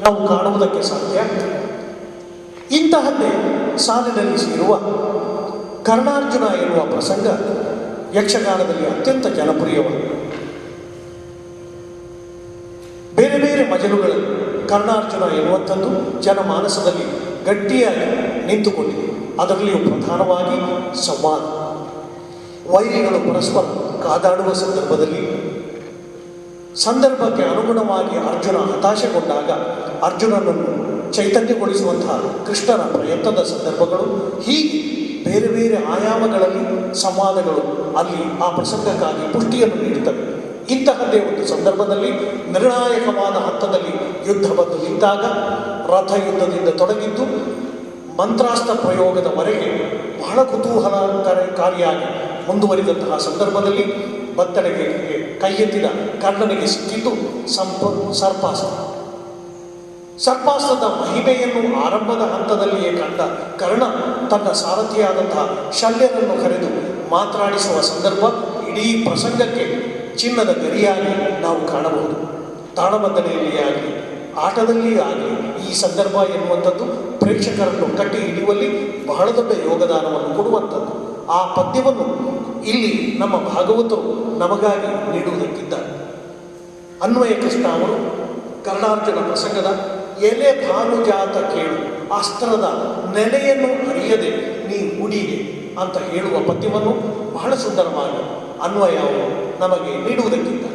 ನಾವು ಕಾಣುವುದಕ್ಕೆ ಸಾಧ್ಯ. ಇಂತಹದ್ದೇ ಸಾಲಿನಲ್ಲಿ ಸೇರುವ ಕರ್ಣಾರ್ಜುನ ಎನ್ನುವ ಪ್ರಸಂಗ ಯಕ್ಷಗಾನದಲ್ಲಿ ಅತ್ಯಂತ ಜನಪ್ರಿಯವಾಗಿದೆ. ಬೇರೆ ಬೇರೆ ಮಜಲುಗಳಲ್ಲಿ ಕರ್ಣಾರ್ಜುನ ಎನ್ನುವಂಥದ್ದು ಜನಮಾನಸದಲ್ಲಿ ಗಟ್ಟಿಯಾಗಿ ನಿಂತುಕೊಂಡಿದೆ. ಅದರಲ್ಲಿಯೂ ಪ್ರಧಾನವಾಗಿ ಸಂವಾದ. ವೈರಿಗಳು ಪರಸ್ಪರ ಕಾದಾಡುವ ಸಂದರ್ಭಕ್ಕೆ ಅನುಗುಣವಾಗಿ ಅರ್ಜುನ ಹತಾಶೆಗೊಂಡಾಗ ಅರ್ಜುನನನ್ನು ಚೈತನ್ಯಗೊಳಿಸುವಂತಹ ಕೃಷ್ಣನ ಪ್ರಯತ್ನದ ಸಂದರ್ಭಗಳು, ಹೀಗೆ ಬೇರೆ ಬೇರೆ ಆಯಾಮಗಳಲ್ಲಿ ಸಂವಾದಗಳು ಅಲ್ಲಿ ಆ ಪ್ರಸಂಗಕ್ಕಾಗಿ ಪುಷ್ಟಿಯನ್ನು ನೀಡುತ್ತವೆ. ಇಂತಹದ್ದೇ ಒಂದು ಸಂದರ್ಭದಲ್ಲಿ ನಿರ್ಣಾಯಕವಾದ ಹಂತದಲ್ಲಿ ಯುದ್ಧ ಬಂದು ನಿಂತಾಗ ರಥ ಯುದ್ಧದಿಂದ ತೊಡಗಿದ್ದು ಮಂತ್ರಾಸ್ತ್ರ ಪ್ರಯೋಗದವರೆಗೆ ಬಹಳ ಕುತೂಹಲಕಾರಿಯಾಗಿ ಮುಂದುವರಿದಂತಹ ಸಂದರ್ಭದಲ್ಲಿ ಬತ್ತಡೆಗೆ ಕೈ ಎತ್ತಿದ ಕರ್ಣನಿಗೆ ಸಿಕ್ಕಿದ್ದು ಸರ್ಪಾಸ್ತ್ರದ ಮಹಿಮೆಯನ್ನು ಆರಂಭದ ಹಂತದಲ್ಲಿಯೇ ಕಂಡ ಕರ್ಣ ತನ್ನ ಸಾರಥಿಯಾದಂತಹ ಶಲ್ಯರನ್ನು ಕರೆದು ಮಾತನಾಡಿಸುವ ಸಂದರ್ಭ ಇಡೀ ಪ್ರಸಂಗಕ್ಕೆ ಚಿನ್ನದ ಗರಿಯಾಗಿ ನಾವು ಕಾಣಬಹುದು. ತಾಳಮದ್ದಲೆಯಲ್ಲಿಯೇ ಆಗಲಿ, ಆಟದಲ್ಲಿಯೇ ಆಗಲಿ ಈ ಸಂದರ್ಭ ಎನ್ನುವಂಥದ್ದು ಪ್ರೇಕ್ಷಕರನ್ನು ಕಟ್ಟಿ ಹಿಡಿಯುವಲ್ಲಿ ಬಹಳ ದೊಡ್ಡ ಯೋಗದಾನವನ್ನು ಕೊಡುವಂಥದ್ದು. ಆ ಪದ್ಯವನ್ನು ಇಲ್ಲಿ ನಮ್ಮ ಭಾಗವತರು ನಮಗಾಗಿ ನೀಡುವುದಕ್ಕಿದ್ದಾರೆ. ಅನ್ವಯ ಕೃಷ್ಣ ಅವರು ಕರ್ಣಾರ್ಜುನ ಪ್ರಸಂಗದ ಎಲೆ ಭಾನುಜಾತ ಕೇಳು ಅಸ್ತ್ರದ ನೆಲೆಯನ್ನು ಅರಿಯದೆ ನೀ ಹುಡಿಗೆ ಅಂತ ಹೇಳುವ ಪದ್ಯವನ್ನು ಬಹಳ ಸುಂದರವಾಗಿ ಅನ್ವಯ ಅವರು ನಮಗೆ ನೀಡುವುದಕ್ಕಿದ್ದಾರೆ.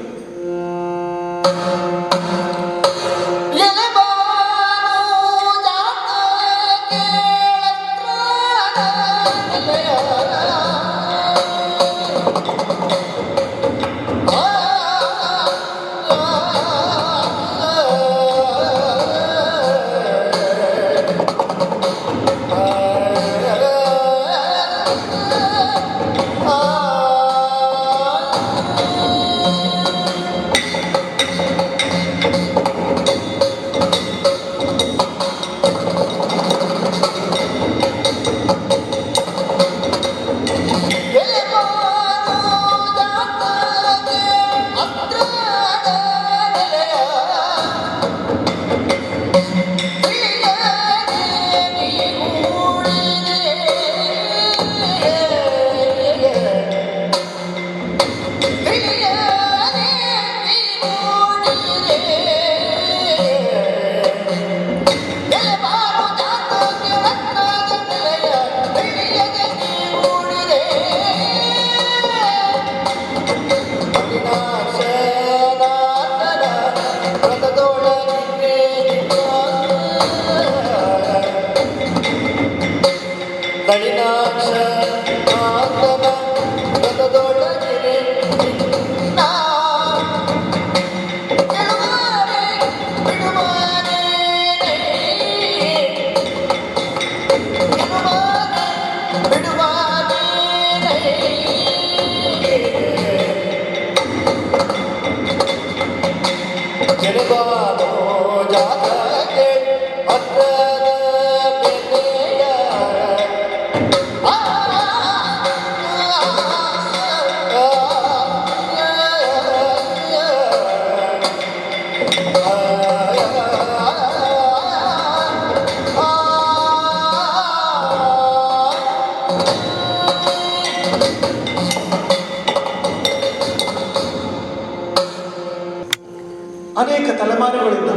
ಅನೇಕ ತಲೆಮಾರುಗಳಿಂದ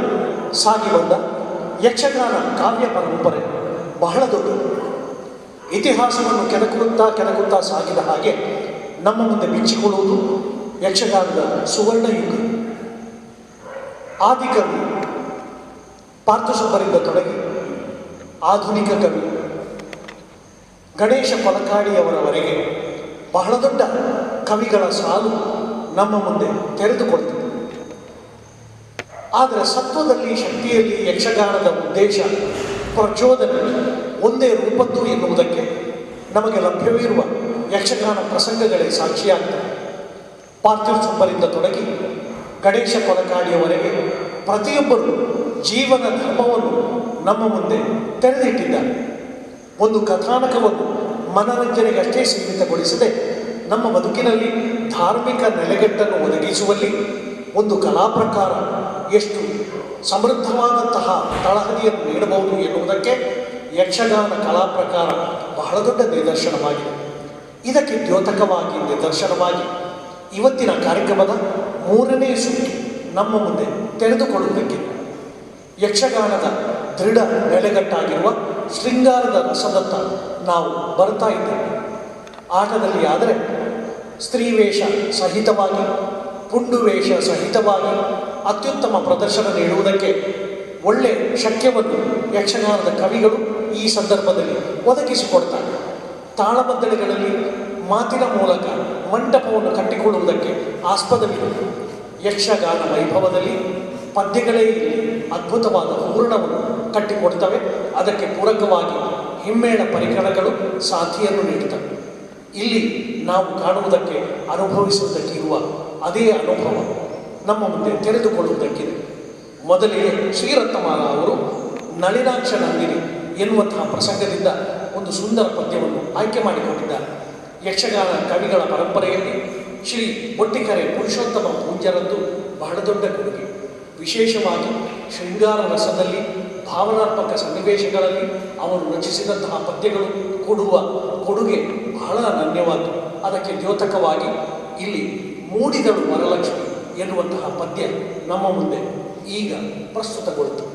ಸಾಗಿ ಬಂದ ಯಕ್ಷಗಾನ ಕಾವ್ಯ ಪರಂಪರೆ ಬಹಳ ದೊಡ್ಡದು. ಇತಿಹಾಸವನ್ನು ಕೆಣಕುತ್ತಾ ಸಾಗಿದ ಹಾಗೆ ನಮ್ಮ ಮುಂದೆ ಬಿಚ್ಚಿಕೊಳ್ಳುವುದು ಯಕ್ಷಗಾನದ ಸುವರ್ಣ ಯುಗ. ಆದಿಕವಿ ಪಾರ್ಥಸುಬ್ಬರಿಂದ ತೊಡಗಿ ಆಧುನಿಕ ಕವಿ ಗಣೇಶ ಕೊಲಕಾಡಿಯವರವರೆಗೆ ಬಹಳ ದೊಡ್ಡ ಕವಿಗಳ ಸಾಲು ನಮ್ಮ ಮುಂದೆ ತೆರೆದುಕೊಳ್ತದೆ. ಆದರೆ ಸತ್ವದಲ್ಲಿ, ಶಕ್ತಿಯಲ್ಲಿ ಯಕ್ಷಗಾನದ ಉದ್ದೇಶ ಪ್ರಚೋದನೆ ಒಂದೇ ರೂಪದ್ದು ಎನ್ನುವುದಕ್ಕೆ ನಮಗೆ ಲಭ್ಯವಿರುವ ಯಕ್ಷಗಾನ ಪ್ರಸಂಗಗಳೇ ಸಾಕ್ಷಿಯಾಗ್ತವೆ. ಪಾರ್ಥಿವಸಬ್ಬರಿಂದ ತೊಡಗಿ ಗಣೇಶ ಕೊಲಕಾಡಿಯವರೆಗೆ ಪ್ರತಿಯೊಬ್ಬರು ಜೀವನ ಧರ್ಮವನ್ನು ನಮ್ಮ ಮುಂದೆ ತೆರೆದಿಟ್ಟಿದ್ದಾರೆ. ಒಂದು ಕಥಾನಕವನ್ನು ಮನರಂಜನೆಗಷ್ಟೇ ಸೀಮಿತಗೊಳಿಸದೆ ನಮ್ಮ ಬದುಕಿನಲ್ಲಿ ಧಾರ್ಮಿಕ ನೆಲೆಗಟ್ಟನ್ನು ಒದಗಿಸುವಲ್ಲಿ ಒಂದು ಕಲಾ ಪ್ರಕಾರ ಎಷ್ಟು ಸಮೃದ್ಧವಾದಂತಹ ತಳಹದಿಯನ್ನು ನೀಡಬಹುದು ಎನ್ನುವುದಕ್ಕೆ ಯಕ್ಷಗಾನ ಕಲಾ ಪ್ರಕಾರ ಬಹಳ ದೊಡ್ಡ ನಿದರ್ಶನವಾಗಿದೆ. ಇದಕ್ಕೆ ದ್ಯೋತಕವಾಗಿ ನಿದರ್ಶನವಾಗಿ ಇವತ್ತಿನ ಕಾರ್ಯಕ್ರಮದ 3ನೇ ಸುತ್ತು ನಮ್ಮ ಮುಂದೆ ತೆರೆದುಕೊಳ್ಳುವುದಕ್ಕಿದೆ. ಯಕ್ಷಗಾನದ ದೃಢ ನೆಲೆಗಟ್ಟಾಗಿರುವ ಶೃಂಗಾರದ ರಸದತ್ತ ನಾವು ಬರ್ತಾ ಇದ್ದೇವೆ. ಆಟದಲ್ಲಿ ಆದರೆ ಸ್ತ್ರೀವೇಷ ಸಹಿತವಾಗಿ, ಪುಂಡುವೇಷ ಸಹಿತವಾಗಿ ಅತ್ಯುತ್ತಮ ಪ್ರದರ್ಶನ ನೀಡುವುದಕ್ಕೆ ಒಳ್ಳೆ ಶಕ್ಯವನ್ನು ಯಕ್ಷಗಾನದ ಕವಿಗಳು ಈ ಸಂದರ್ಭದಲ್ಲಿ ಒದಗಿಸಿಕೊಡ್ತಾರೆ. ತಾಳಮದ್ದಳೆಗಳಲ್ಲಿ ಮಾತಿನ ಮೂಲಕ ಮಂಟಪವನ್ನು ಕಟ್ಟಿಕೊಳ್ಳುವುದಕ್ಕೆ ಆಸ್ಪದವಿದೆ. ಯಕ್ಷಗಾನ ವೈಭವದಲ್ಲಿ ಪದ್ಯಗಳೇ ಇಲ್ಲಿ ಅದ್ಭುತವಾದ ಹೂರಣವನ್ನು ಕಟ್ಟಿಕೊಡ್ತವೆ. ಅದಕ್ಕೆ ಪೂರಕವಾಗಿ ಹಿಮ್ಮೇಳ ಪರಿಕರಗಳು ಸಾಥಿಯನ್ನು ನೀಡುತ್ತವೆ. ಇಲ್ಲಿ ನಾವು ಕಾಣುವುದಕ್ಕೆ ಅನುಭವಿಸುವುದಕ್ಕಿರುವ ಅದೇ ಅನುಭವ ನಮ್ಮ ಮುಂದೆ ತೆರೆದುಕೊಳ್ಳುವುದಕ್ಕಿದೆ. ಮೊದಲಿಗೆ ಶ್ರೀರತ್ನಮಾಲ ಅವರು ನಳಿನಾಕ್ಷ ನಂದಿನಿ ಎನ್ನುವಂತಹ ಪ್ರಸಂಗದಿಂದ ಒಂದು ಸುಂದರ ಪದ್ಯವನ್ನು ಆಯ್ಕೆ ಮಾಡಿಕೊಂಡಿದ್ದಾರೆ. ಯಕ್ಷಗಾನ ಕವಿಗಳ ಪರಂಪರೆಯಲ್ಲಿ ಶ್ರೀ ಬೊಟ್ಟಿಕೆರೆ ಪುರುಷೋತ್ತಮ ಪೂಜ್ಯರದ್ದು ಬಹಳ ದೊಡ್ಡ ಕೊಡುಗೆ. ವಿಶೇಷವಾಗಿ ಶೃಂಗಾರ ರಸದಲ್ಲಿ, ಭಾವನಾತ್ಮಕ ಸನ್ನಿವೇಶಗಳಲ್ಲಿ ಅವರು ರಚಿಸಿದಂತಹ ಪದ್ಯಗಳು ಕೊಡುವ ಕೊಡುಗೆ ಬಹಳ ಅನನ್ಯವಾದ್ದು. ಅದಕ್ಕೆ ದ್ಯೋತಕವಾಗಿ ಇಲ್ಲಿ ಮೂಡಿದಳು ವರಲಕ್ಷ್ಮಿ ಎನ್ನುವಂತಹ ಪದ್ಯ ನಮ್ಮ ಮುಂದೆ ಈಗ ಪ್ರಸ್ತುತಗೊಳ್ಳುತ್ತದೆ.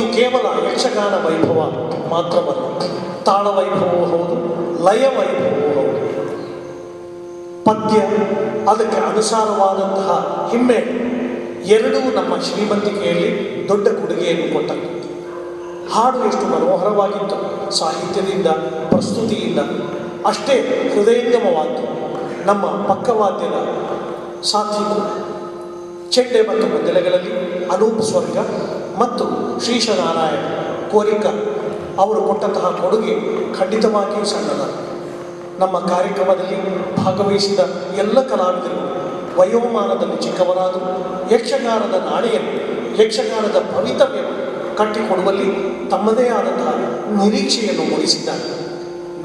ಇದು ಕೇವಲ ಯಕ್ಷಗಾನ ವೈಭವ ಮಾತ್ರವಲ್ಲ, ತಾಳ ವೈಭವವೂ ಹೌದು, ಲಯ ವೈಭವವೂ ಹೌದು. ಪದ್ಯ, ಅದಕ್ಕೆ ಅನುಸಾರವಾದಂತಹ ಹಿಮ್ಮೆ ಎರಡೂ ನಮ್ಮ ಶ್ರೀಮಂತಿಕೆಯಲ್ಲಿ ದೊಡ್ಡ ಕೊಡುಗೆಯನ್ನು ಕೊಟ್ಟರು. ಹಾಡು ಎಷ್ಟು ಮನೋಹರವಾಗಿತ್ತು, ಸಾಹಿತ್ಯದಿಂದ ಪ್ರಸ್ತುತಿಯಿಂದ ಅಷ್ಟೇ ಹೃದಯಂಗಮವಾದ್ದು. ನಮ್ಮ ಪಕ್ಕವಾದ್ಯದ ಸಾಥಿಗಳು ಚೆಂಡೆ ಮತ್ತು ಮದ್ದಳೆಗಳಲ್ಲಿ ಅನೂಪ್ ಸ್ವರ್ಗ ಮತ್ತು ಶ್ರೀಶನಾರಾಯಣ ಕೋರಿಕ ಅವರು ಕೊಟ್ಟಂತಹ ಕೊಡುಗೆ ಖಂಡಿತವಾಗಿಯೂ ಸಣ್ಣದ. ನಮ್ಮ ಕಾರ್ಯಕ್ರಮದಲ್ಲಿ ಭಾಗವಹಿಸಿದ ಎಲ್ಲ ಕಲಾವಿದರು ವಯೋಮಾನದಲ್ಲಿ ಚಿಕ್ಕವರಾದರೂ ಯಕ್ಷಗಾನದ ನಾಳೆಯನ್ನು, ಯಕ್ಷಗಾನದ ಭವಿತವ್ಯವನ್ನು ಕಟ್ಟಿಕೊಡುವಲ್ಲಿ ತಮ್ಮದೇ ಆದಂತಹ ನಿರೀಕ್ಷೆಯನ್ನು ಮೂಡಿಸಿದ್ದಾರೆ.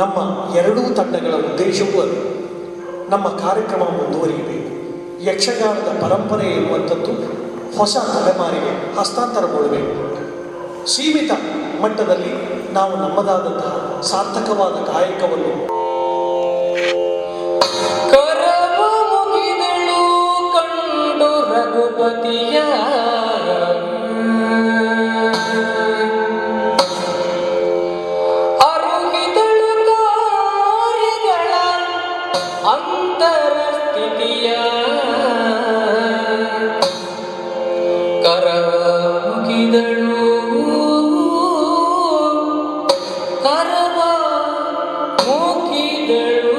ನಮ್ಮ ಎರಡೂ ತಂಡಗಳ ಉದ್ದೇಶವೂ ಅದು. ನಮ್ಮ ಕಾರ್ಯಕ್ರಮ ಮುಂದುವರಿಯಬೇಕು. ಯಕ್ಷಗಾನದ ಪರಂಪರೆ ಎನ್ನುವಂಥದ್ದು ಹೊಸ ತಲೆಮಾರಿಗೆ ಹಸ್ತಾಂತರಗೊಳ್ಳಬೇಕು. ಸೀಮಿತ ಮಟ್ಟದಲ್ಲಿ ನಾವು ನಮ್ಮದಾದಂತಹ ಸಾರ್ಥಕವಾದ ಕಾಯಕವನ್ನು ಕಂಡು ರಘುಪತಿಯ ಅರುಹಿದಳು ಕಾರ್ಯಗಳ ಅಂತರ ಸ್ಥಿತಿಯ ಕರವ ಮುಗಿದಳು ಕರವ ಮುಗಿದಳು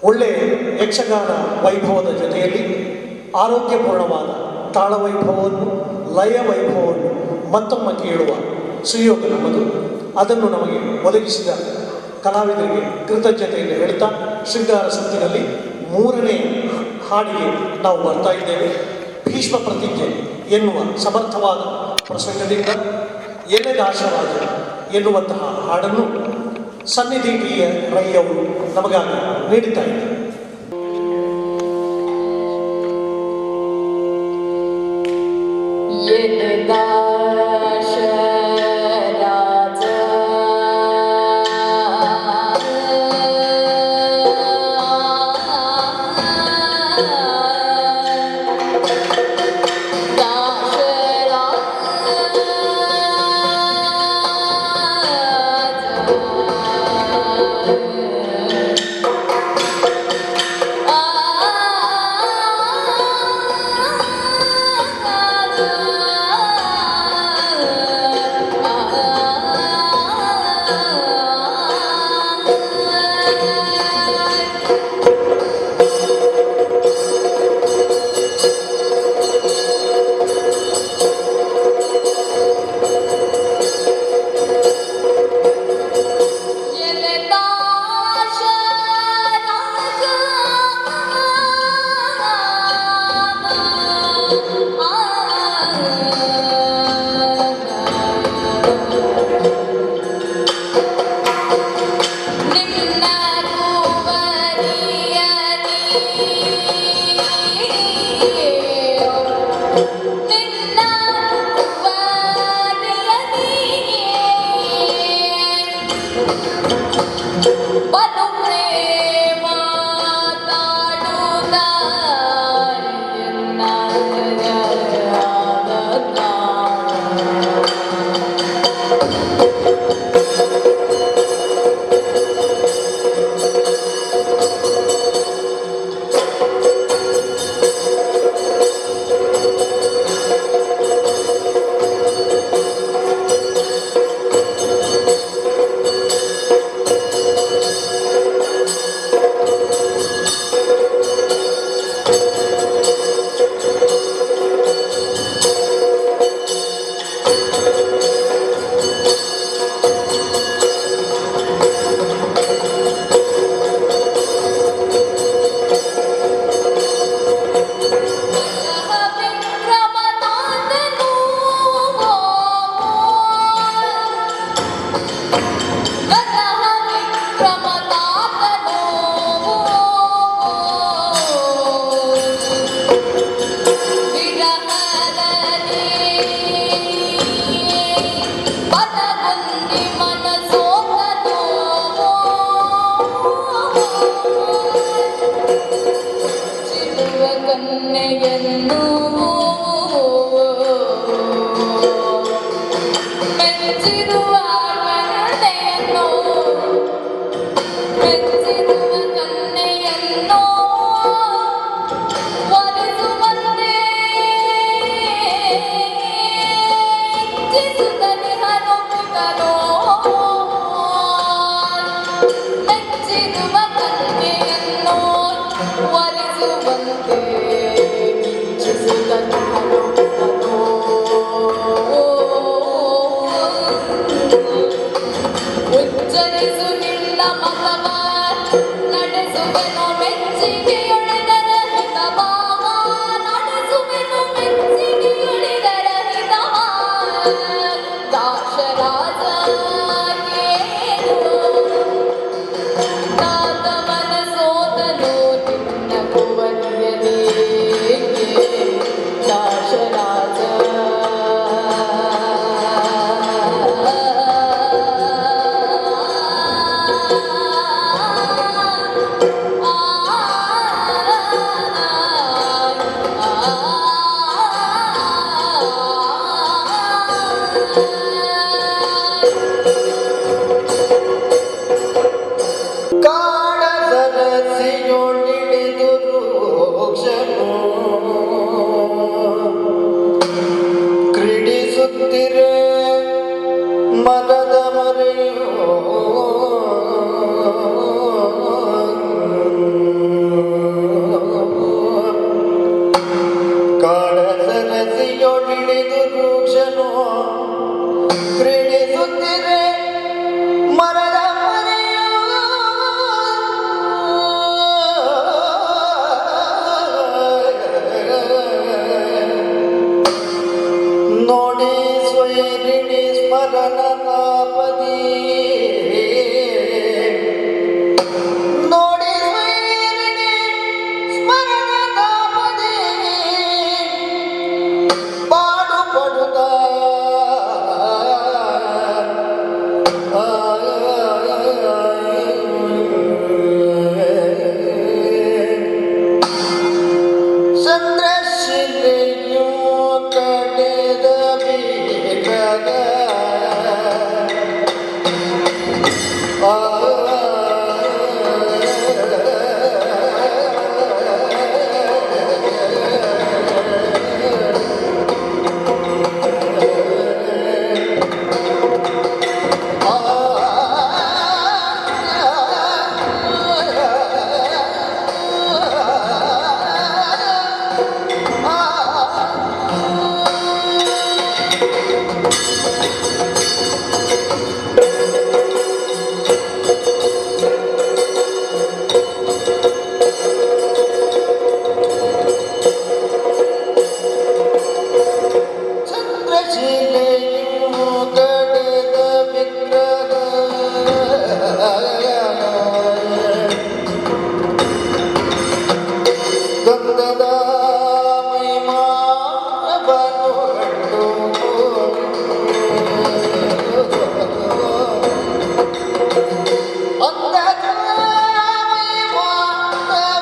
ಒಳ್ಳೆಯ ಯಕ್ಷಗಾನ ವೈಭವದ ಜೊತೆಯಲ್ಲಿ ಆರೋಗ್ಯಪೂರ್ಣವಾದ ತಾಳವೈಭವವನ್ನು ಲಯ ವೈಭವವನ್ನು ಮತ್ತೊಮ್ಮೆ ಕೇಳುವ ಸುಯೋಗ ನಮ್ಮದು. ಅದನ್ನು ನಮಗೆ ಒದಗಿಸಿದ ಕಲಾವಿದರಿಗೆ ಕೃತಜ್ಞತೆಯನ್ನು ಹೇಳ್ತಾ ಶೃಂಗಾರ ಸುತ್ತಿನಲ್ಲಿ 3ನೇ ಹಾಡಿಗೆ ನಾವು ಬರ್ತಾ ಇದ್ದೇವೆ. ಭೀಷ್ಮ ಪ್ರತಿಜ್ಞೆ ಎನ್ನುವ ಸಮರ್ಥವಾದ ಪ್ರಸಂಗದಿಂದ ಎಲೆದಾಶರಾಜ ಎನ್ನುವಂತಹ ಹಾಡನ್ನು ಸನ್ನಿಧಿ ಟಿ ರೈ ಅವರು ನಮಗಾಗಿ ನೀಡುತ್ತಾ ಇದ್ದಾರೆ. ಮರದ ಮರೆಯೋ ಕಾಳಸರಸಿಯೊಳಿಳಿದು ರೂಕ್ಷನು ಕ್ರೀಡಿಸುತ್ತಿರೆ ಮರದ ಮರೆಯೋ ನೋಡಿ ಸ್ವೈರಿಣಿ ಸ್ಮರಣ ತಾಪದಿ ನೋಡಿ ಸ್ವೈರಿಣಿ ಸ್ಮರಣ ತಾಪದಿ ಪಾಡು ಪಡುತ್ತ ಚಂದ್ರಶಿಲೆಯು ಕಡೆದ ಬೀಗದ ಚಂದ್ರಶಿಲೆಯು ಕಡೆದ ವಿಗ್ರಹ ಗಂಧದ ಮೈಮಾನವನ್ನು ಕಂಡು ಅಂಧದ ಮೈಮಾನವನ್ನು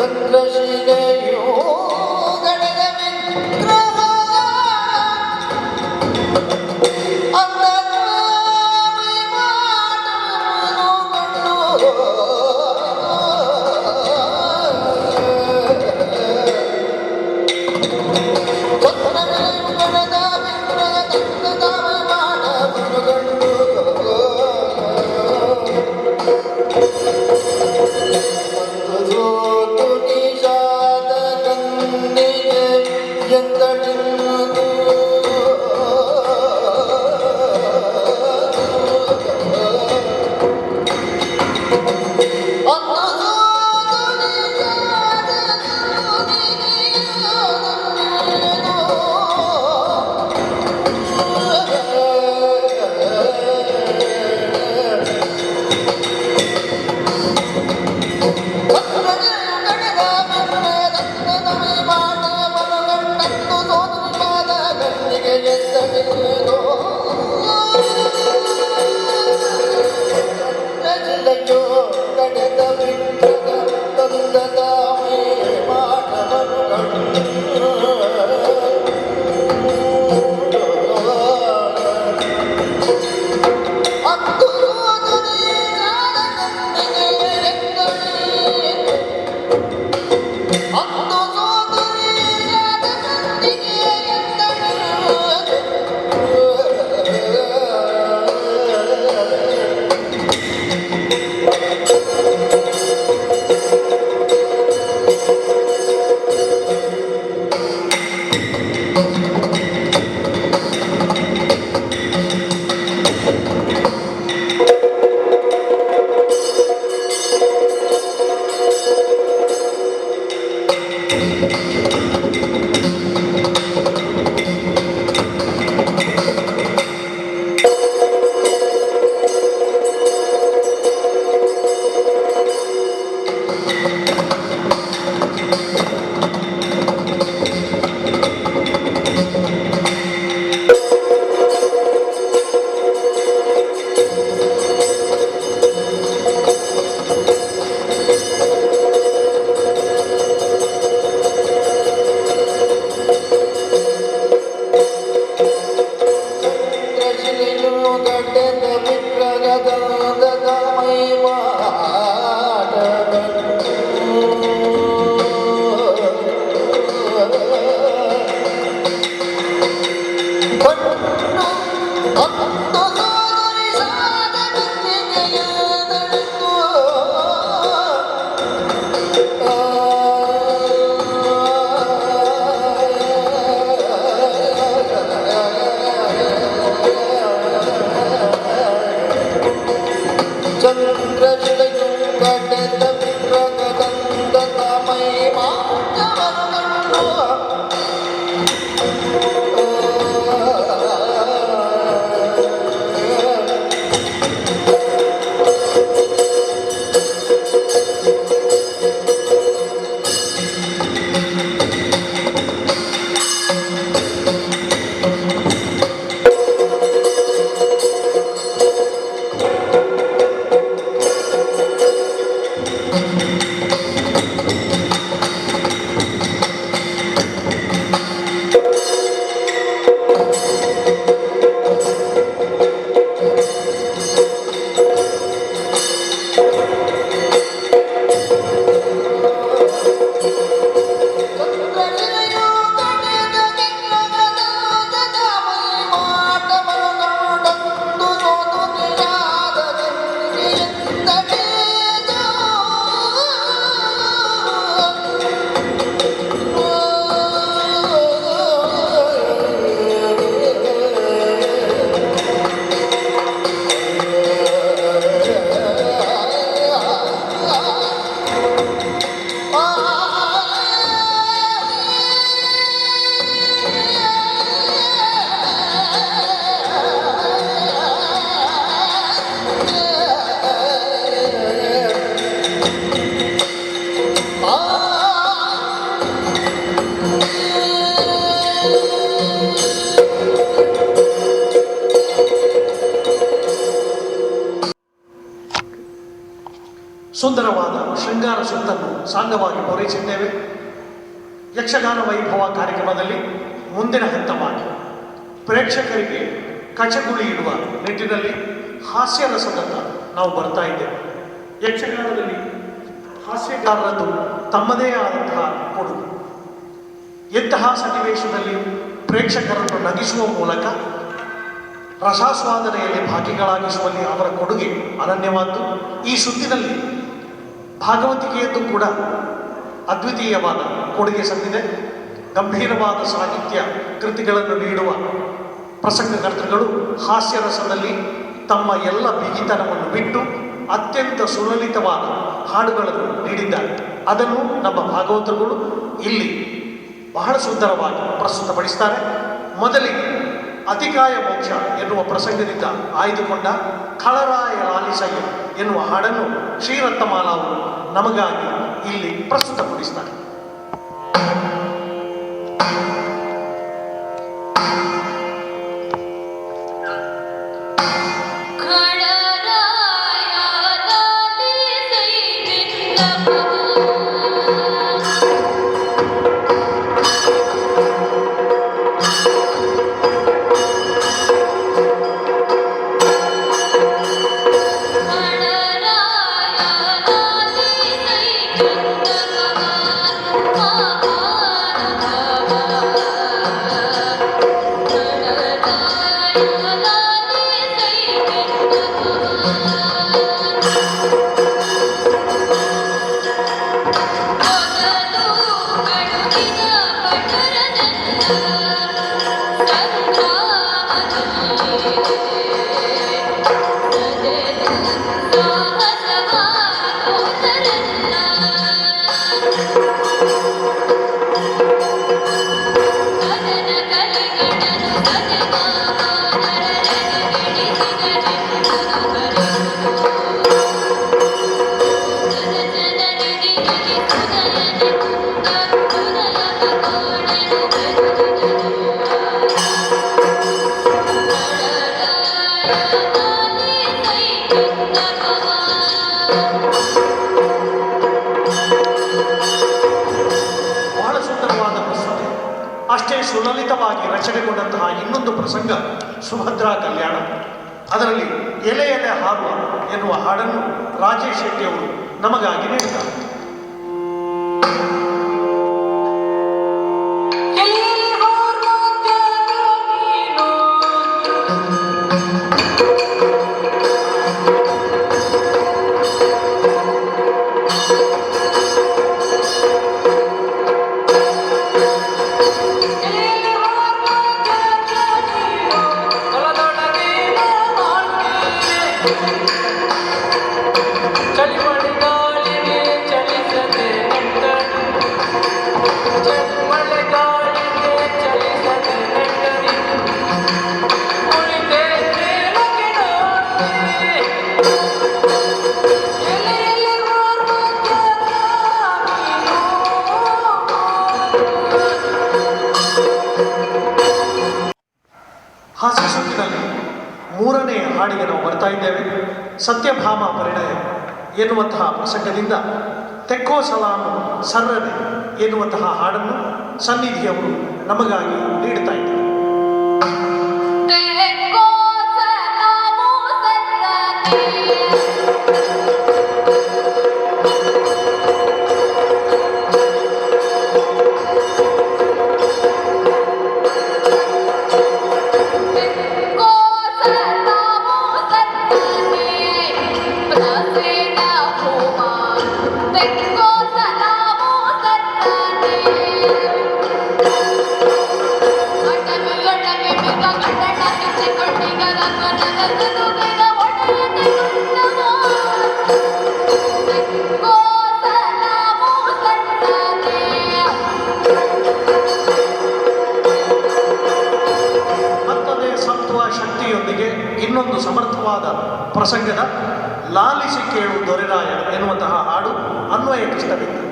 ಚಂದ್ರಶಿಲೆಯು ಗಣದ ವಿಗ್ರಹ ಅಂಧದ ಮೈಮಾನವನ್ನು ಕಂಡು ಚಂದ್ರಶಿಲೆಯು ಗಣದ ವಿಗ್ರಹ ಅಂಧದ ಮೈಮಾನವನ್ನು ಕಂಡು ಜೋತು ನಿಜಾದ ಕಣ್ಣಿಗೆ ಎಂದಡಿರುವುದು ಸುಂದರವಾದ ಶೃಂಗಾರ ಸುತ್ತನ್ನು ಸಾಂಗವಾಗಿ ಪೂರೈಸಿದ್ದೇವೆ. ಯಕ್ಷಗಾನ ವೈಭವ ಕಾರ್ಯಕ್ರಮದಲ್ಲಿ ಮುಂದಿನ ಹಂತವಾಗಿ ಪ್ರೇಕ್ಷಕರಿಗೆ ಕಚಗುಳಿ ಇಡುವ ನಿಟ್ಟಿನಲ್ಲಿ ಹಾಸ್ಯರಸದತ್ತ ನಾವು ಬರ್ತಾ ಇದ್ದೇವೆ. ಯಕ್ಷಗಾನದಲ್ಲಿ ಹಾಸ್ಯಗಾರರದ್ದು ತಮ್ಮದೇ ಆದಂತಹ ಕೊಡುಗೆ. ಎಂತಹ ಸನ್ನಿವೇಶದಲ್ಲಿ ಪ್ರೇಕ್ಷಕರನ್ನು ನಗಿಸುವ ಮೂಲಕ ರಸಾಸ್ವಾದನೆಯಲ್ಲಿ ಭಾಗಿಗಳಾಗಿಸುವಲ್ಲಿ ಅವರ ಕೊಡುಗೆ ಅನನ್ಯವಾದ್ದು. ಈ ಸುದ್ದಿನಲ್ಲಿ ಭಾಗವತಿಕೆಯದ್ದು ಕೂಡ ಅದ್ವಿತೀಯವಾದ ಕೊಡುಗೆ ಸಂದಿದೆ. ಗಂಭೀರವಾದ ಸಾಹಿತ್ಯ ಕೃತಿಗಳನ್ನು ನೀಡುವ ಪ್ರಸಂಗಕರ್ತೃಗಳು ಹಾಸ್ಯರಸದಲ್ಲಿ ತಮ್ಮ ಎಲ್ಲ ಬಿಗಿತನವನ್ನು ಬಿಟ್ಟು ಅತ್ಯಂತ ಸುಲಲಿತವಾದ ಹಾಡುಗಳನ್ನು ನೀಡಿದ್ದಾರೆ. ಅದನ್ನು ನಮ್ಮ ಭಾಗವತರುಗಳು ಇಲ್ಲಿ ಬಹಳ ಸುಂದರವಾಗಿ ಪ್ರಸ್ತುತಪಡಿಸ್ತಾರೆ. ಮೊದಲಿಗೆ ಅತಿಕಾಯ ಮೋಕ್ಷ ಎನ್ನುವ ಪ್ರಸಂಗದಿಂದ ಆಯ್ದುಕೊಂಡ ಖಳರಾಯ ಲಾಲಿಸಯ್ಯ ಎನ್ನುವ ಹಾಡನ್ನು ಶ್ರೀರತ್ನಮಾಲ ಅವರು ನಮಗಾಗಿ ಇಲ್ಲಿ ಪ್ರಸ್ತುತಪಡಿಸ್ತಾರೆ. ಅಷ್ಟೇ ಸುಲಲಿತವಾಗಿ ರಚನೆಗೊಂಡಂತಹ ಇನ್ನೊಂದು ಪ್ರಸಂಗ ಸುಭದ್ರಾ ಕಲ್ಯಾಣ. ಅದರಲ್ಲಿ ಎಲೆ ಎಲೆ ಹಾರುವ ಎನ್ನುವ ಹಾಡನ್ನು ರಾಜೇಶ್ ಶೆಟ್ಟಿಯವರು ನಮಗಾಗಿ ನೀಡಿದ್ದಾರೆ. ಹಾಸ್ಯ ಸುದ್ದಿನಲ್ಲಿ ಮೂರನೇ ಹಾಡಿಗೆ ನಾವು ಬರ್ತಾ ಇದ್ದೇವೆ. ಸತ್ಯಭಾಮ ಪರಿಣಯ ಎನ್ನುವಂತಹ ಪ್ರಸಂಗದಿಂದ ತೆಕ್ಕೋ ಸಲಾಮು ಸರ್ರನೆ ಎನ್ನುವಂತಹ ಹಾಡನ್ನು ಸನ್ನಿಧಿಯವರು ನಮಗಾಗಿ ನೀಡುತ್ತಾ ಇದ್ದಾರೆ. ಇನ್ನೊಂದು ಸಮರ್ಥವಾದ ಪ್ರಸಂಗದ ಲಾಲಿಸಿ ಕೇಳು ದೊರೆರಾಯ ಎನ್ನುವಂತಹ ಹಾಡು ಅನ್ವಯಕ್ಕಿಷ್ಟವಿತ್ತು.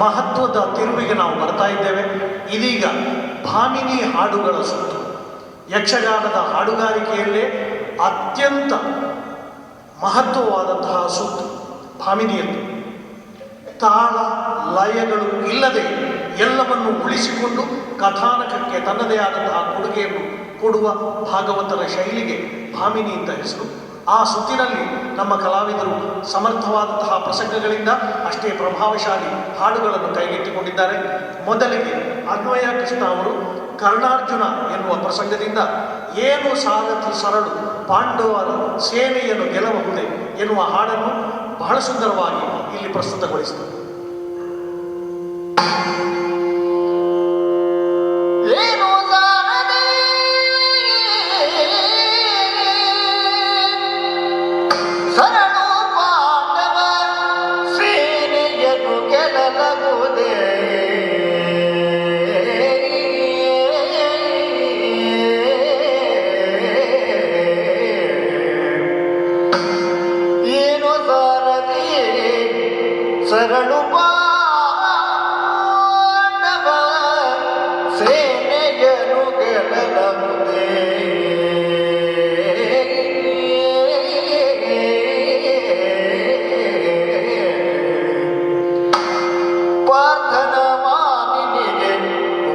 ಮಹತ್ವದ ತಿರುವಿಗೆ ನಾವು ಬರ್ತಾ ಇದ್ದೇವೆ. ಇದೀಗ ಭಾಮಿನಿ ಹಾಡುಗಳ ಸುತ್ತು. ಯಕ್ಷಗಾನದ ಹಾಡುಗಾರಿಕೆಯಲ್ಲೇ ಅತ್ಯಂತ ಮಹತ್ವವಾದಂತಹ ಸುತ್ತು ಭಾಮಿನಿಯದ್ದು. ತಾಳ ಲಯಗಳು ಇಲ್ಲದೆ ಎಲ್ಲವನ್ನು ಉಳಿಸಿಕೊಂಡು ಕಥಾನಕಕ್ಕೆ ತನ್ನದೇ ಆದಂತಹ ಕೊಡುಗೆಯನ್ನು ಕೊಡುವ ಭಾಗವತರ ಶೈಲಿಗೆ ಭಾಮಿನಿ ಅಂತ ಹೆಸರು. ಆ ಸುತ್ತಿನಲ್ಲಿ ನಮ್ಮ ಕಲಾವಿದರು ಸಮರ್ಥವಾದಂತಹ ಪ್ರಸಂಗಗಳಿಂದ ಅಷ್ಟೇ ಪ್ರಭಾವಶಾಲಿ ಹಾಡುಗಳನ್ನು ಕೈಗೆತ್ತಿಕೊಂಡಿದ್ದಾರೆ. ಮೊದಲಿಗೆ ಅನ್ವಯ ಕೃಷ್ಣ ಅವರು ಕರ್ಣಾರ್ಜುನ ಎನ್ನುವ ಪ್ರಸಂಗದಿಂದ ಏನು ಸಾರಥಿ ಸರಳು ಪಾಂಡವರ ಸೇನೆಯನ್ನು ಗೆಲ್ಲಬಹುದೇ ಎನ್ನುವ ಹಾಡನ್ನು ಬಹಳ ಸುಂದರವಾಗಿ ಇಲ್ಲಿ ಪ್ರಸ್ತುತಗೊಳಿಸಿದರು. ಏನು ಸಾರದೆ ಸರಳು ಪಾಂಡವ ಸೇನೆಯನ್ನು ಗೆಲ್ಲಲಾಗುವುದೇ ಏನು ಸಾರದೆ ಸರಳು ಪಾಂಡವ ಸೇನೆಯನ್ನು ಗೆಲ್ಲಲಾಗುವುದೇ ಪಾರ್ಥನ ಮಾನಿನಿಗೆ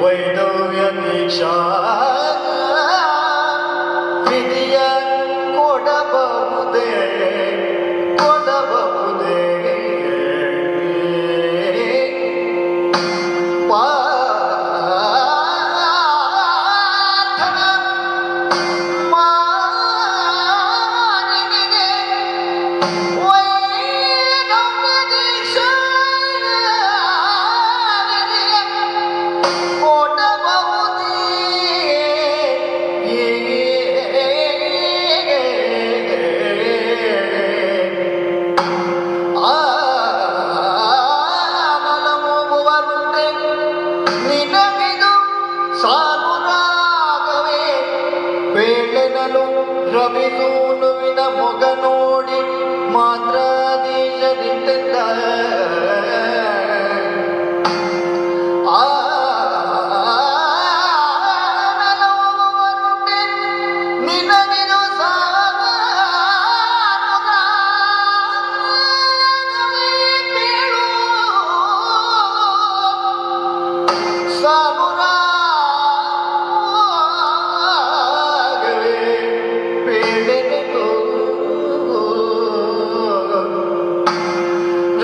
ವೈದವ್ಯ ದೀಕ್ಷಾ ವಿಧಿಯ ಕೊಡಬಹುದೇ ಕೊಡಬಹುದೇ ಪಾರ್ಥನ ಮಾನಿನಿಗೆ ವೈದವ್ಯ ದೀಕ್ಷಾ ರವಿಸೂನುವಿನ ಮೊಗ ನೋಡಿ ಮಾತ್ರ ದೀಶದಿಂತೆಂದ ನಿನಗಿದು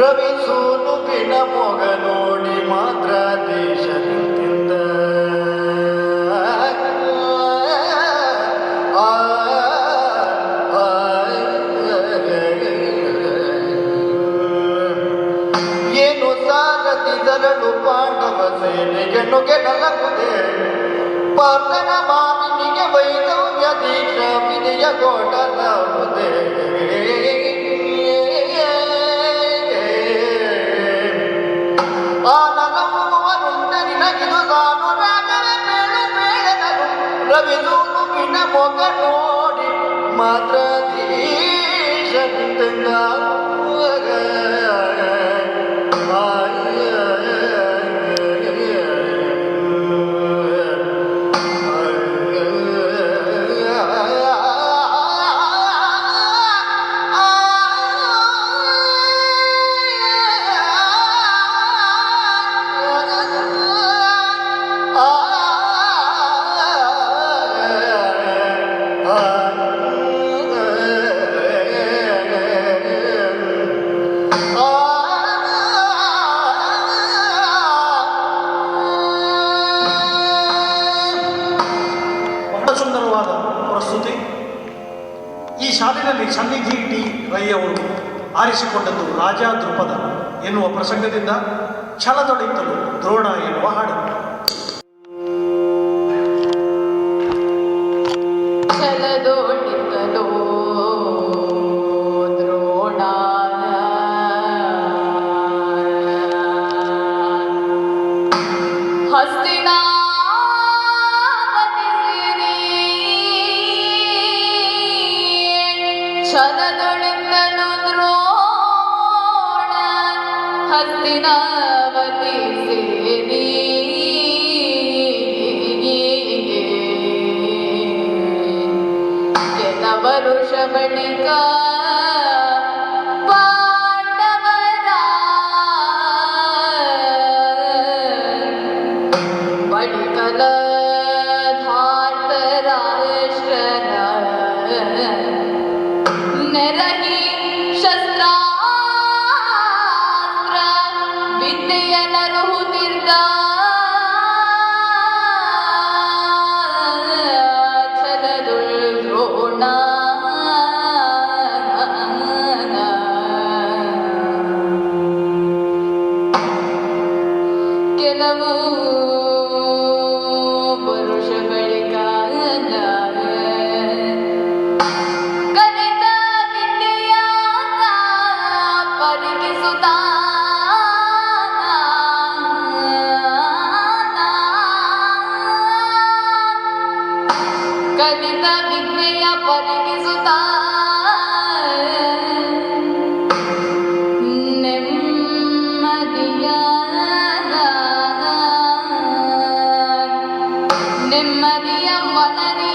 ರವಿ ಸೂನುಪಿನ ಮೊಗ ನೋಡಿ ಮಾತ್ರ ದೇಶದಿಂದ ಏನು ಸಾರಥಿ ಸರಳು ಪಾಂಡವ ಸೇನೆಯನ್ನು ಗೆಲ್ಲಲಾಗುವುದೇ ಪಾರ್ಥನ ಮಾನಿನಿಗೆ ವೈದವ್ಯ ದೀಕ್ಷಾ ವಿಧಿಯ ಕೊಡಲಾಗುವುದೇ ನಿನಗಿದು ನಾನು ರಾಗವೇ ಮೇಳು ಬೇಳೆದರು ರವಿಸೂನು ಬಿನ ಮೊಗ ನೋಡಿ ಮಾತ್ರ ದೀಶದಿಂದ ಸುಂದರವಾದ ಪ್ರಸ್ತುತಿ. ಈ ಶಾಲಿನಲ್ಲಿ ಸನ್ನಿಧಿ ಡಿ ರೈ ಅವರು ಆರಿಸಿಕೊಂಡದ್ದು ರಾಜಾ ದೃಪದ ಎನ್ನುವ ಪ್ರಸಂಗದಿಂದ ಛಲದೊಳಿತಲು ದ್ರೋಣ ಎನ್ನುವ ಹಾಡು. ಛಲದೊಳಿತಲೋ ದ್ರೋಣ ಹಸ್ತಿನಾ ಛಲದೊಳಿತಲು ದ್ರೋಣ ಹಸ್ತಿನಾವತಿ ಸೇರಿ ಕೆಲ ವರುಷ ಬಳಿಕ ಪಾಂಡವರ ಬಳಿಕಲ ಧಾರ್ತರಾಷ್ಟ್ರರ ನೆರಹಿ ಶಸ್ತ್ರಾಸ್ತ್ರ ವಿದ್ಯೆಯ ನರುಹುತ್ತಿದ್ದ ಛಲದುಳ್ ದ್ರೋಣ ಕೆಲವು ಪುರುಷ ಬಳಿಕ ಗಣಿತ ವಿದ್ಯೆಯ ಪರಿಗಿಸುತ್ತ ಗಣಿತ ವಿದ್ಯೆಯ ಪರಿಗಿಸುತ್ತ ನೆಮ್ಮದಿಯ ಮನದಿ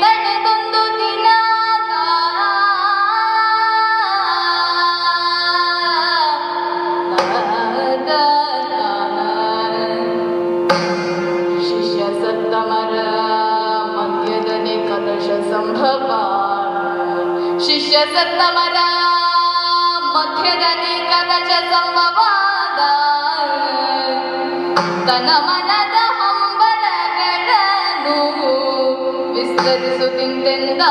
ತಡೆದೊಂದು ದಿನ ಶಿಷ್ಯ ಸತ್ತಮರ ಮಧ್ಯದಲ್ಲಿ ಕಲಶ ಸಂಭವ ಶಿಷ್ಯ ಸತ್ತಮರ ಮಧ್ಯದಲ್ಲಿ ಕಲಶ ಸಂಭವಾದ ತನ್ನ ಮನದ ಹಂಬಲಗಳನ್ನು ವಿಸ್ತರಿಸುತ್ತಿಂತೆಂದ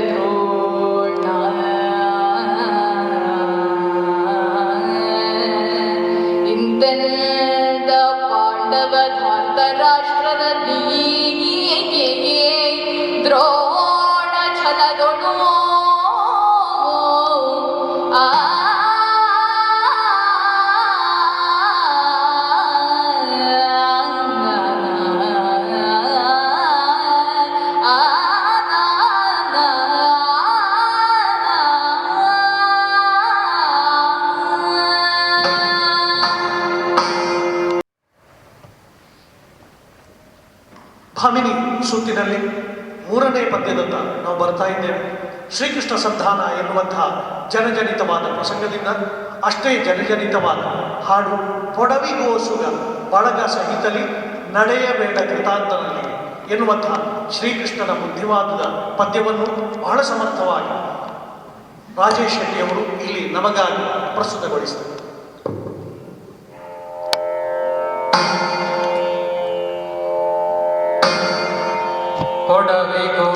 ದ್ರೋಣ ಇಂತೆಂದ ಪಾಂಡವ ಧಾರ್ತರಾಷ್ಟ್ರದಲ್ಲಿ ದ್ರೋಣ ಛಲದೊಳು ಆ ಭಾಮಿನಿ ಸುತ್ತಿನಲ್ಲಿ ಮೂರನೇ ಪದ್ಯದತ್ತ ನಾವು ಬರ್ತಾ ಇದ್ದೇವೆ. ಶ್ರೀಕೃಷ್ಣ ಸಂಧಾನ ಎನ್ನುವಂತಹ ಜನಜನಿತವಾದ ಪ್ರಸಂಗದಿಂದ ಅಷ್ಟೇ ಜನಜನಿತವಾದ ಹಾಡು ಪೊಡವಿಗೋಸುಗ ಬಳಗ ಸಹಿತಲಿ ನಡೆಯಬೇಡ ಕೃತಾಂತನಲ್ಲಿ ಎನ್ನುವಂತಹ ಶ್ರೀಕೃಷ್ಣನ ಬುದ್ಧಿವಾದದ ಪದ್ಯವನ್ನು ಬಹಳ ಸಮರ್ಥವಾಗಿ ರಾಜೇಶ್ ಶೆಟ್ಟಿಯವರು ಇಲ್ಲಿ ನಮಗಾಗಿ ಪ್ರಸ್ತುತಗೊಳಿಸಿದರು. ಕೊಡವಿಗೋ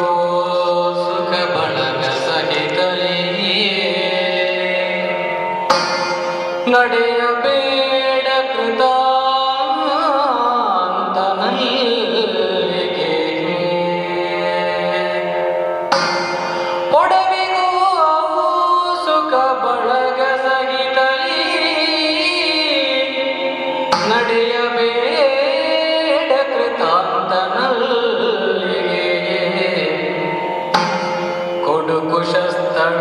ಸುಖ ಬಳಗ ಸಹಿತಲಿ ನಡೆಯಬೇಡ ಕೃತಾಂತನಲ್ಲಿಗೆ ಕೊಡವಿಗೋ ಸುಖ ಬಳಗ ಸಹಿತಲಿ ನಡೆಯಬೇಡ ಕೃತಾಂತನಲ್ಲಿ ಕುಶಸ್ಥಳ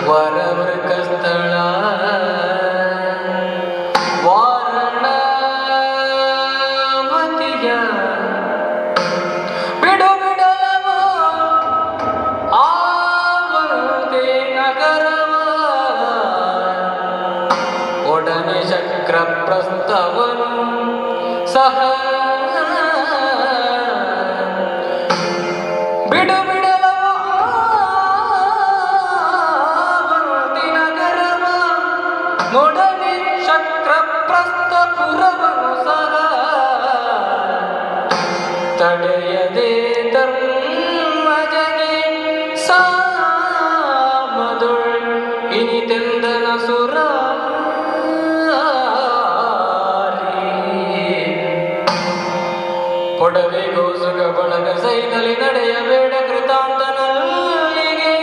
ವರವೃಕಸ್ಥಳ ವಾರಣಮತಿಯ ಬಿಡು ಬಿಡಲವ ಆವಂತೆ ನಗರವ ಒಡನೆ ಚಕ್ರ ಪ್ರಸ್ಥವನು ಸಹ ಬಿಡು ನೋಡನೆ ಶಕ್ರಪ್ರಸ್ಥಪುರವನು ಸಹ ತಡೆಯದೆ ಧರ್ಮಜಗೆ ಸಾಮದುಳ್ ಇನಿತೆಂದನ ಸುರ ಕೊಡವಿಗೋ ಸುಗ ಬಳಗ ಸೈತಲಿ ನಡೆಯಬೇಡ ಕೃತಾಂತನಲ್ಲಿಗೆ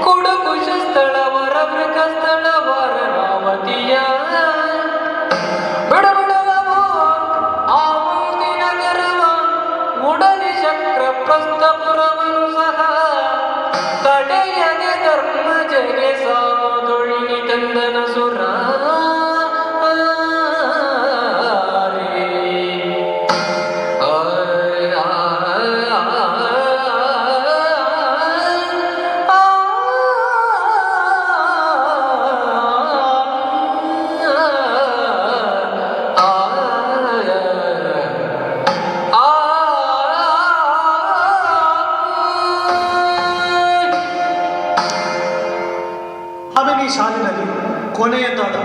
ಕುಡುಕುಶಸ್ಥಳ ವರವೃಕಸ್ಥಳ ವಾರಣಾವತಿಯ ಬಿಡಬಿಡಲವೋ ಆವಂತಿ ನಗರವ ಉಡಲಿ ಚಕ್ರ ಪ್ರಸ್ಥಪುರವನು ಸಹ ತಡೆಯದೆ ಧರ್ಮಜಗೆ ಸಾಮದುಳ್ ಕೊನೆಯದಾದ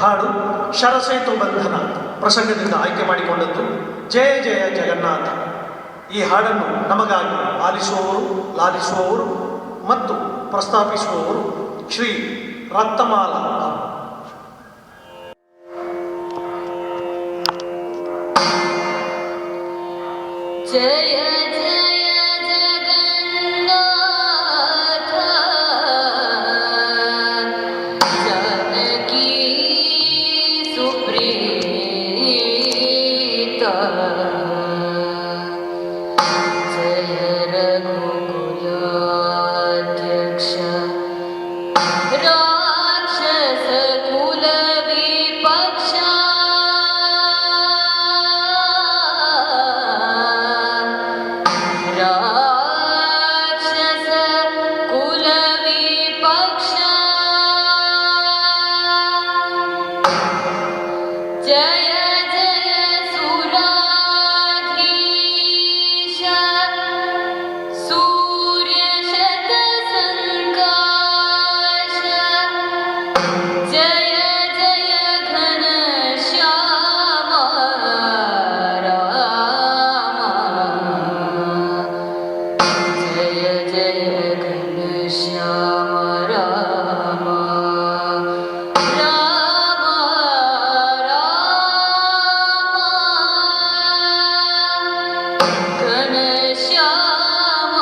ಹಾಡು ಶರಸೇತು ಬಂಧನ ಪ್ರಸಂಗದಿಂದ ಆಯ್ಕೆ ಮಾಡಿಕೊಂಡದ್ದು ಜಯ ಜಯ ಜಗನ್ನಾಥ. ಈ ಹಾಡನ್ನು ನಮಗಾಗಿ ಆಲಿಸುವವರು, ಲಾಲಿಸುವವರು ಮತ್ತು ಪ್ರಸ್ತಾಪಿಸುವವರು ಶ್ರೀ ರಕ್ತಮಾಲ. ಜಯ ಜಯ ಜಗನ್ನಾಥ ಜನಕೀ ಸುಪ್ರೀತ ಜಯ ರಘುಕುಲಾಧ್ಯಕ್ಷ ರಾಕ್ಷಸ ಕುಲ ವಿಪಕ್ಷ ರಾಕ್ಷಸ ಕುಲ ವಿಪಕ್ಷ ಜಯ ಜಯ ಸುರಾಧೀಶ ಸೂರ್ಯ ಶತ ಸಂಕಾಶ ಜಯ ಜಯ ಘನ ಶ್ಯಾಮ ರಾಮ ಜಯ ಜಯ ಘನ ಶ್ಯಾಮ ರಾಮ ರಾಮ ರಾಮ ಘನ ಶ್ಯಾಮ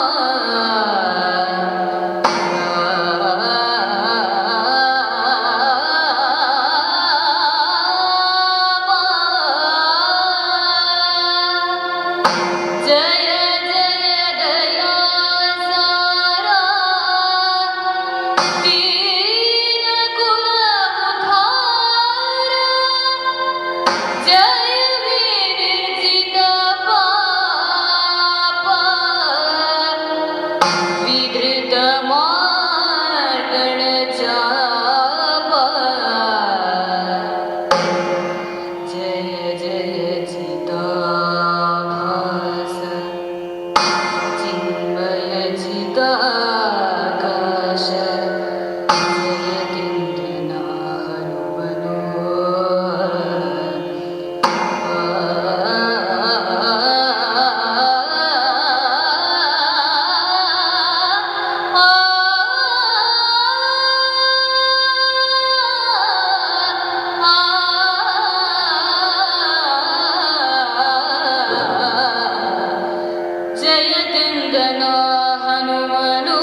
ಜಯ ಜಯ ದಯಾಸಾರ ದೀನ ಕುಲ ಉದ್ಧಾರ ಜಯ ವಿರಚಿತ ಪಾಪ ವಿಧೃತ ಮಾರ್ಗಣ ಚಾಪ ಜಯ ಜಯ ಚಿತಾಭಾಸ ಚಿನ್ಮಯ ಚಿದಾಕಾಶ ಜಯದಿಂದನ ಹನುಮನು ಜಯದಿಂದನ ಹನುಮನು.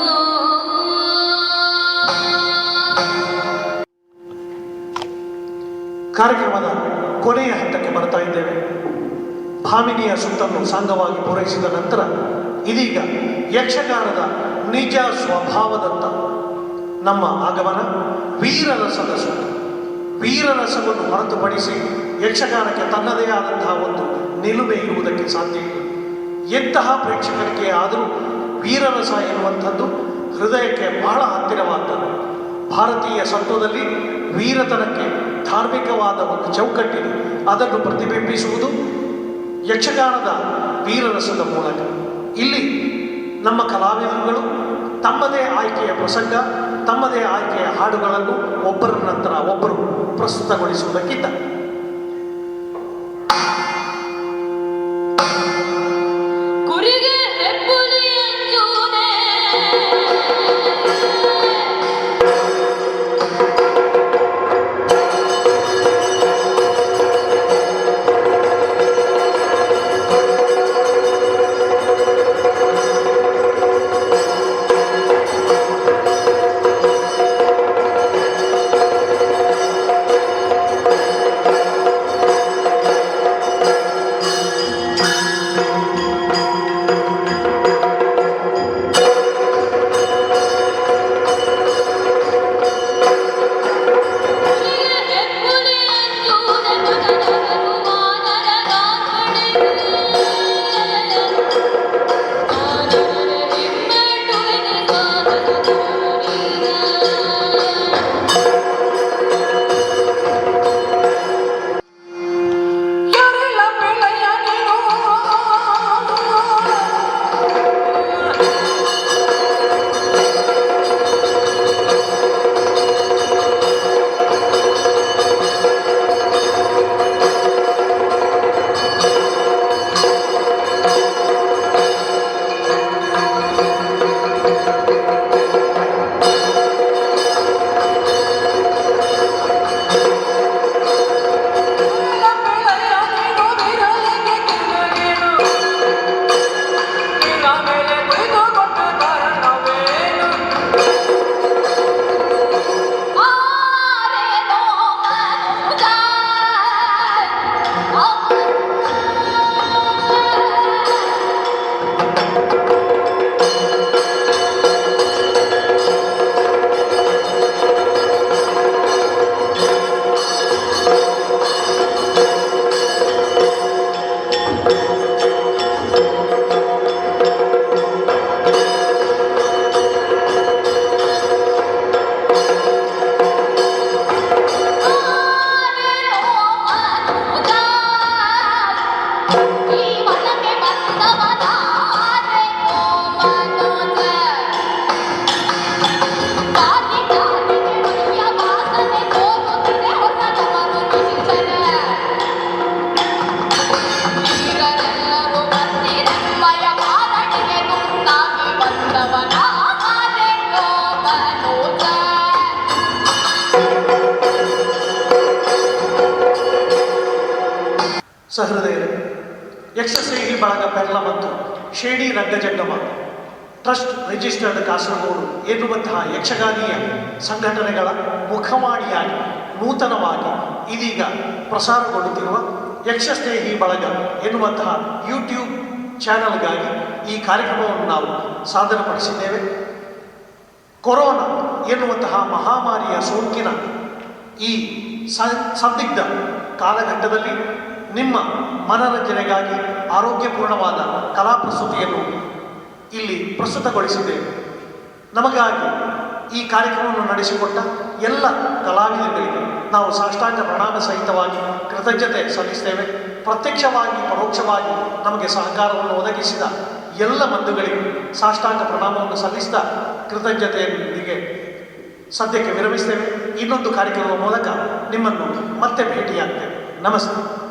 ಕಾರ್ಯಕ್ರಮದ ಕೊನೆಯ ಹಂತಕ್ಕೆ ಬರ್ತಾ ಇದ್ದೇವೆ. ಭಾಮಿನಿಯ ಸುತ್ತನ್ನು ಸಾಂಗವಾಗಿ ಪೂರೈಸಿದ ನಂತರ ಇದೀಗ ಯಕ್ಷಗಾನದ ನಿಜ ಸ್ವಭಾವದತ್ತ ನಮ್ಮ ಆಗಮನ. ವೀರರಸದ ಸುತ್ತ. ವೀರರಸವನ್ನು ಹೊರತುಪಡಿಸಿ ಯಕ್ಷಗಾನಕ್ಕೆ ತನ್ನದೇ ಆದಂತಹ ಒಂದು ನಿಲುಮೆ ಇರುವುದಕ್ಕೆ ಸಾಧ್ಯ ಇಲ್ಲ. ಎಂತಹ ಪ್ರೇಕ್ಷಕರಿಗೆ ಆದರೂ ವೀರರಸ ಎನ್ನುವಂಥದ್ದು ಹೃದಯಕ್ಕೆ ಬಹಳ ಹತ್ತಿರವಾದದ್ದು. ಭಾರತೀಯ ಸತ್ವದಲ್ಲಿ ವೀರತನಕ್ಕೆ ಧಾರ್ಮಿಕವಾದ ಒಂದು ಚೌಕಟ್ಟಿದೆ. ಅದನ್ನು ಪ್ರತಿಬಿಂಬಿಸುವುದು ಯಕ್ಷಗಾನದ ವೀರರಸದ ಮೂಲಕ. ಇಲ್ಲಿ ನಮ್ಮ ಕಲಾವಿದರುಗಳು ತಮ್ಮದೇ ಆಯ್ಕೆಯ ಪ್ರಸಂಗ, ತಮ್ಮದೇ ಆಯ್ಕೆಯ ಹಾಡುಗಳನ್ನು ಒಬ್ಬರ ನಂತರ ಒಬ್ಬರು ಪ್ರಸ್ತುತಗೊಳಿಸುವುದಕ್ಕಿಂತ ಕುರಿಗೆ ಹೆಬ್ಬುಲಿ ಅಂಜೂನೆ ಸಹೃದಯರೇ, ಯಕ್ಷಸ್ನೇಹಿ ಬಳಗ ಪೆರ್ಲ ಮತ್ತು shady Rangajangama trust registered Kasaragod ಎನ್ನುವಂತಹ ಯಕ್ಷಗಾನೀಯ ಸಂಘಟನೆಗಳ ಮುಖವಾಣಿಯಾಗಿ ನೂತನವಾಗಿ ಇದೀಗ ಪ್ರಸಾರಗೊಳ್ಳುತ್ತಿರುವ ಯಕ್ಷಸ್ನೇಹಿ ಬಳಗ ಎನ್ನುವಂತಹ ಯೂಟ್ಯೂಬ್ ಚಾನಲ್ಗಾಗಿ ಈ ಕಾರ್ಯಕ್ರಮವನ್ನು ನಾವು ಸಾಧನಪಡಿಸಿದ್ದೇವೆ. ಕೊರೋನಾ ಎನ್ನುವಂತಹ ಮಹಾಮಾರಿಯ ಸೋಂಕಿನ ಈ ಸಂದಿಗ್ಧ ಕಾಲಘಟ್ಟದಲ್ಲಿ ನಿಮ್ಮ ಮನರಂಜನೆಗಾಗಿ ಆರೋಗ್ಯಪೂರ್ಣವಾದ ಕಲಾ ಪ್ರಸ್ತುತಿಯನ್ನು ಇಲ್ಲಿ ಪ್ರಸ್ತುತಗೊಳಿಸಿದ್ದೇವೆ. ನಮಗಾಗಿ ಈ ಕಾರ್ಯಕ್ರಮವನ್ನು ನಡೆಸಿಕೊಟ್ಟ ಎಲ್ಲ ಕಲಾವಿದರಿಗೆ ನಾವು ಸಾಷ್ಟಾಂಗ ಪ್ರಣಾಮ ಸಹಿತವಾಗಿ ಕೃತಜ್ಞತೆ ಸಲ್ಲಿಸ್ತೇವೆ. ಪ್ರತ್ಯಕ್ಷವಾಗಿ ಪರೋಕ್ಷವಾಗಿ ನಮಗೆ ಸಹಕಾರವನ್ನು ಒದಗಿಸಿದ ಎಲ್ಲ ಬಂಧುಗಳಿಗೂ ಸಾಷ್ಟಾಂಗ ಪ್ರಣಾಮವನ್ನು ಸಲ್ಲಿಸಿದ ಕೃತಜ್ಞತೆಯೊಂದಿಗೆ ಸದ್ಯಕ್ಕೆ ವಿರಮಿಸ್ತೇವೆ. ಇನ್ನೊಂದು ಕಾರ್ಯಕ್ರಮದ ಮೂಲಕ ನಿಮ್ಮನ್ನು ಮತ್ತೆ ಭೇಟಿಯಾಗ್ತೇವೆ. ನಮಸ್ತೆ.